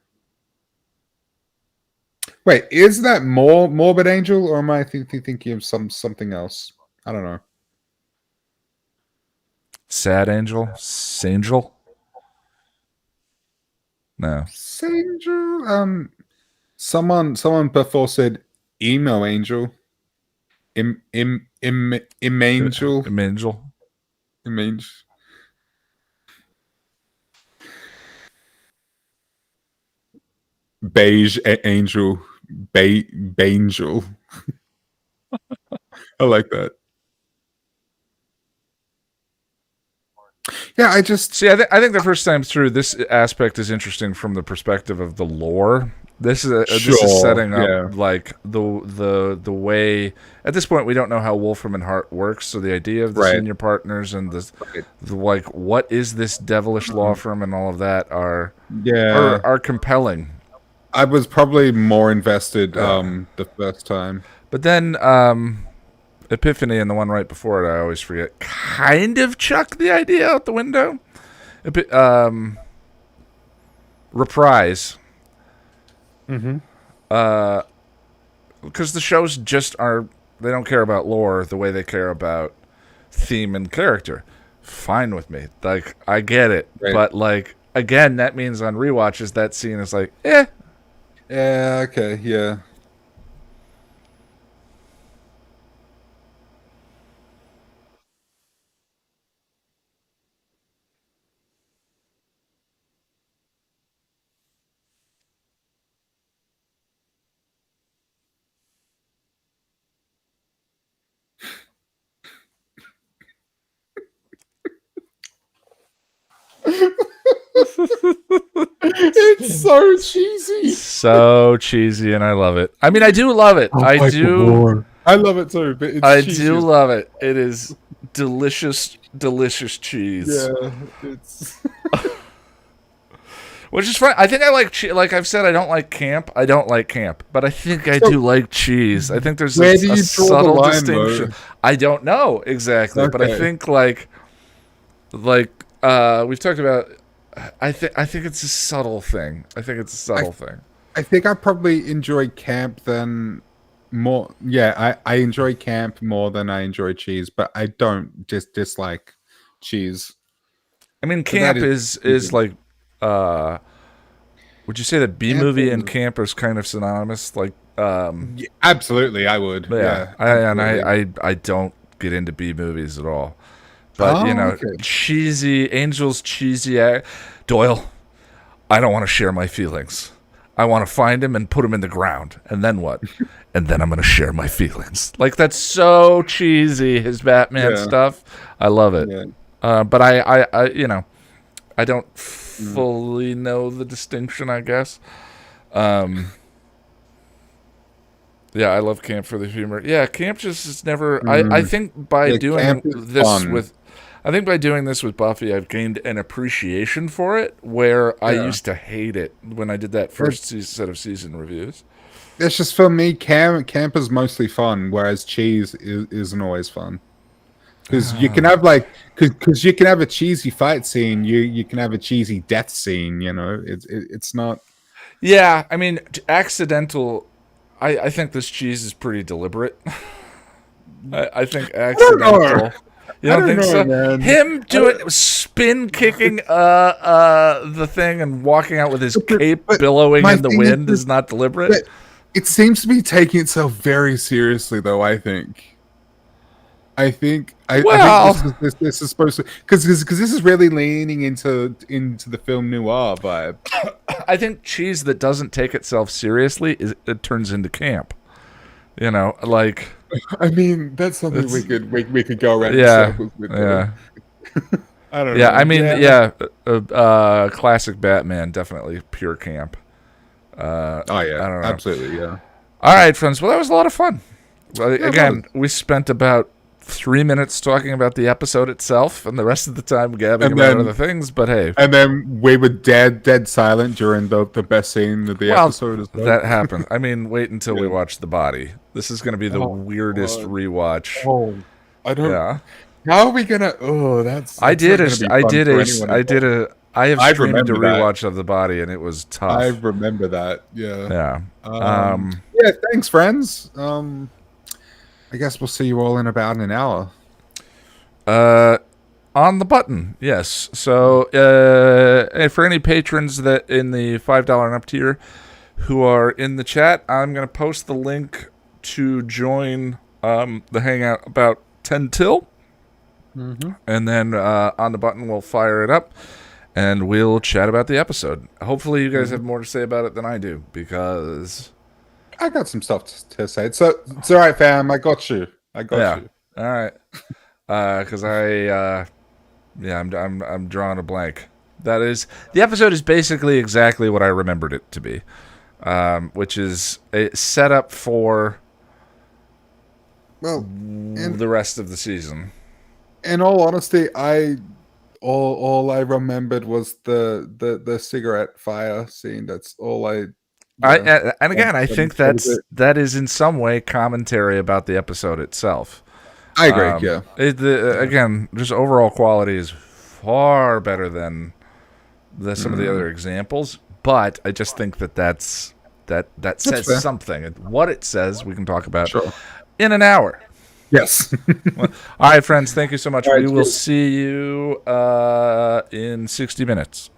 Speaker 2: Wait, is that more Morbid Angel, or am I thinking of something else? I don't know.
Speaker 1: Sad Angel, Sangel. No,
Speaker 2: Angel. Someone before said emo angel. Angel.
Speaker 1: Angel.
Speaker 2: Angel. Beige angel. Bangel. I like that. Yeah, I just
Speaker 1: See, I think the first time through, this aspect is interesting from the perspective of the lore. This is
Speaker 2: sure.
Speaker 1: setting up
Speaker 2: Yeah.
Speaker 1: like the way. At this point, we don't know how Wolfram and Hart works, so the idea of the
Speaker 2: Right.
Speaker 1: senior partners and
Speaker 2: Right.
Speaker 1: the like, what is this devilish law firm and all of that
Speaker 2: Yeah.
Speaker 1: are compelling.
Speaker 2: I was probably more invested
Speaker 1: Yeah.
Speaker 2: the first time.
Speaker 1: But then Epiphany and the one right before it, I always forget, kind of chuck the idea out the window. Reprise.
Speaker 2: Mm-hmm.
Speaker 1: Because the shows just are, they don't care about lore the way they care about theme and character. Fine with me. Like, I get it.
Speaker 2: Right.
Speaker 1: But, like, again, that means on rewatches, that scene is like, eh.
Speaker 2: Yeah, okay, yeah. It's so cheesy.
Speaker 1: So cheesy, and I love it. I mean, I do love it. I do.
Speaker 2: I love it too, but it's
Speaker 1: I
Speaker 2: cheesy
Speaker 1: do
Speaker 2: as-
Speaker 1: love it. It is delicious, delicious cheese.
Speaker 2: Yeah, it's
Speaker 1: Which is fine. I think I like like I've said, I don't like camp. I don't like camp, but I think I do like cheese. I think there's
Speaker 2: where
Speaker 1: a
Speaker 2: do you draw the
Speaker 1: subtle
Speaker 2: line,
Speaker 1: distinction.
Speaker 2: though?
Speaker 1: I don't know exactly, but I
Speaker 2: Okay.
Speaker 1: think we've talked about. I think it's a subtle thing. I think it's a subtle thing.
Speaker 2: I think I probably enjoy camp than more. Yeah, I enjoy camp more than I enjoy cheese, but I don't just dislike cheese.
Speaker 1: I mean,
Speaker 2: So that
Speaker 1: camp is like. Would you say that B
Speaker 2: Camp
Speaker 1: movie
Speaker 2: is-
Speaker 1: and camp is kind of synonymous? Like,
Speaker 2: Yeah, absolutely, I would.
Speaker 1: yeah,
Speaker 2: Absolutely.
Speaker 1: I don't get into B movies at all. But
Speaker 2: Oh, okay.
Speaker 1: cheesy Angels, cheesy Doyle. I don't want to share my feelings. I want to find him and put him in the ground, and then what? And then I'm going to share my feelings. Like, that's so cheesy. His Batman
Speaker 2: Yeah.
Speaker 1: stuff, I love it.
Speaker 2: Yeah.
Speaker 1: But I don't fully know the distinction, I guess. Yeah, I love camp for the humor. Yeah, camp just is never. I think by
Speaker 2: Yeah,
Speaker 1: doing
Speaker 2: camp is
Speaker 1: this
Speaker 2: fun.
Speaker 1: with, I think by doing this with Buffy, I've gained an appreciation for it where I
Speaker 2: Yeah.
Speaker 1: used to hate it when I did that first set of season reviews.
Speaker 2: It's just for me, camp is mostly fun, whereas cheese isn't always fun. Because you can have because you can have a cheesy fight scene, you can have a cheesy death scene. You know, it's not.
Speaker 1: Yeah, I mean, accidental. I think this cheese is pretty deliberate. I think accidental. You don't think so?
Speaker 2: Man.
Speaker 1: Him doing spin kicking the thing and walking out with his cape
Speaker 2: but
Speaker 1: billowing
Speaker 2: my
Speaker 1: in the
Speaker 2: thing is
Speaker 1: wind is
Speaker 2: this-
Speaker 1: not deliberate.
Speaker 2: But it seems to be taking itself very seriously, though. I think I think this is supposed to because this is really leaning into the film noir vibe.
Speaker 1: I think cheese that doesn't take itself seriously it turns into camp. You know, like
Speaker 2: I mean, that's something we could go around in
Speaker 1: yeah,
Speaker 2: circles with.
Speaker 1: yeah,
Speaker 2: I don't know.
Speaker 1: yeah. I mean, yeah, classic Batman, definitely pure camp.
Speaker 2: Oh yeah,
Speaker 1: I don't know.
Speaker 2: absolutely, yeah.
Speaker 1: All right, friends. Well, that was a lot of fun. Well,
Speaker 2: it
Speaker 1: again, we spent about 3 minutes talking about the episode itself, and the rest of the time gabbing
Speaker 2: And
Speaker 1: about
Speaker 2: then-
Speaker 1: other things. But hey,
Speaker 2: And then we were dead silent during the best scene of the episode as well.
Speaker 1: that happened. I mean, wait until we watch the body. This is going to be the
Speaker 2: Oh,
Speaker 1: weirdest
Speaker 2: God.
Speaker 1: rewatch.
Speaker 2: Oh, I don't.
Speaker 1: Yeah,
Speaker 2: How are we gonna? Oh, that's.
Speaker 1: I did
Speaker 2: not
Speaker 1: a,
Speaker 2: gonna be
Speaker 1: I
Speaker 2: fun
Speaker 1: did
Speaker 2: for
Speaker 1: a,
Speaker 2: anyone
Speaker 1: I did
Speaker 2: involved.
Speaker 1: a. I have
Speaker 2: I
Speaker 1: streamed a
Speaker 2: remember that.
Speaker 1: rewatch of the body, and it was tough.
Speaker 2: I remember that. Yeah.
Speaker 1: Yeah.
Speaker 2: Yeah. Thanks, friends. I guess we'll see you all in about an hour.
Speaker 1: On the button, yes. So, for any patrons that in the $5 and up tier who are in the chat, I'm going to post the link to join the hangout about 10 till. And then on the button, we'll fire it up and we'll chat about the episode. Hopefully, you guys have more to say about it than I do, because
Speaker 2: I got some stuff to say. It's all right, fam. I got you. I got you.
Speaker 1: All right. Because I'm drawing a blank. That is, the episode is basically exactly what I remembered it to be, which is a setup for the rest of the season.
Speaker 2: In all honesty, all I remembered was the cigarette fire scene. That's all I.
Speaker 1: And again, I think that is in some way commentary about the episode itself.
Speaker 2: I agree. Yeah.
Speaker 1: Again, just overall quality is far better than some of the other examples, but I just think that says
Speaker 2: fair.
Speaker 1: something. And what it says, we can talk about in an hour.
Speaker 2: Yes.
Speaker 1: All right, friends. Thank you so much.
Speaker 2: All right,
Speaker 1: we will
Speaker 2: cheers.
Speaker 1: see you in 60 minutes.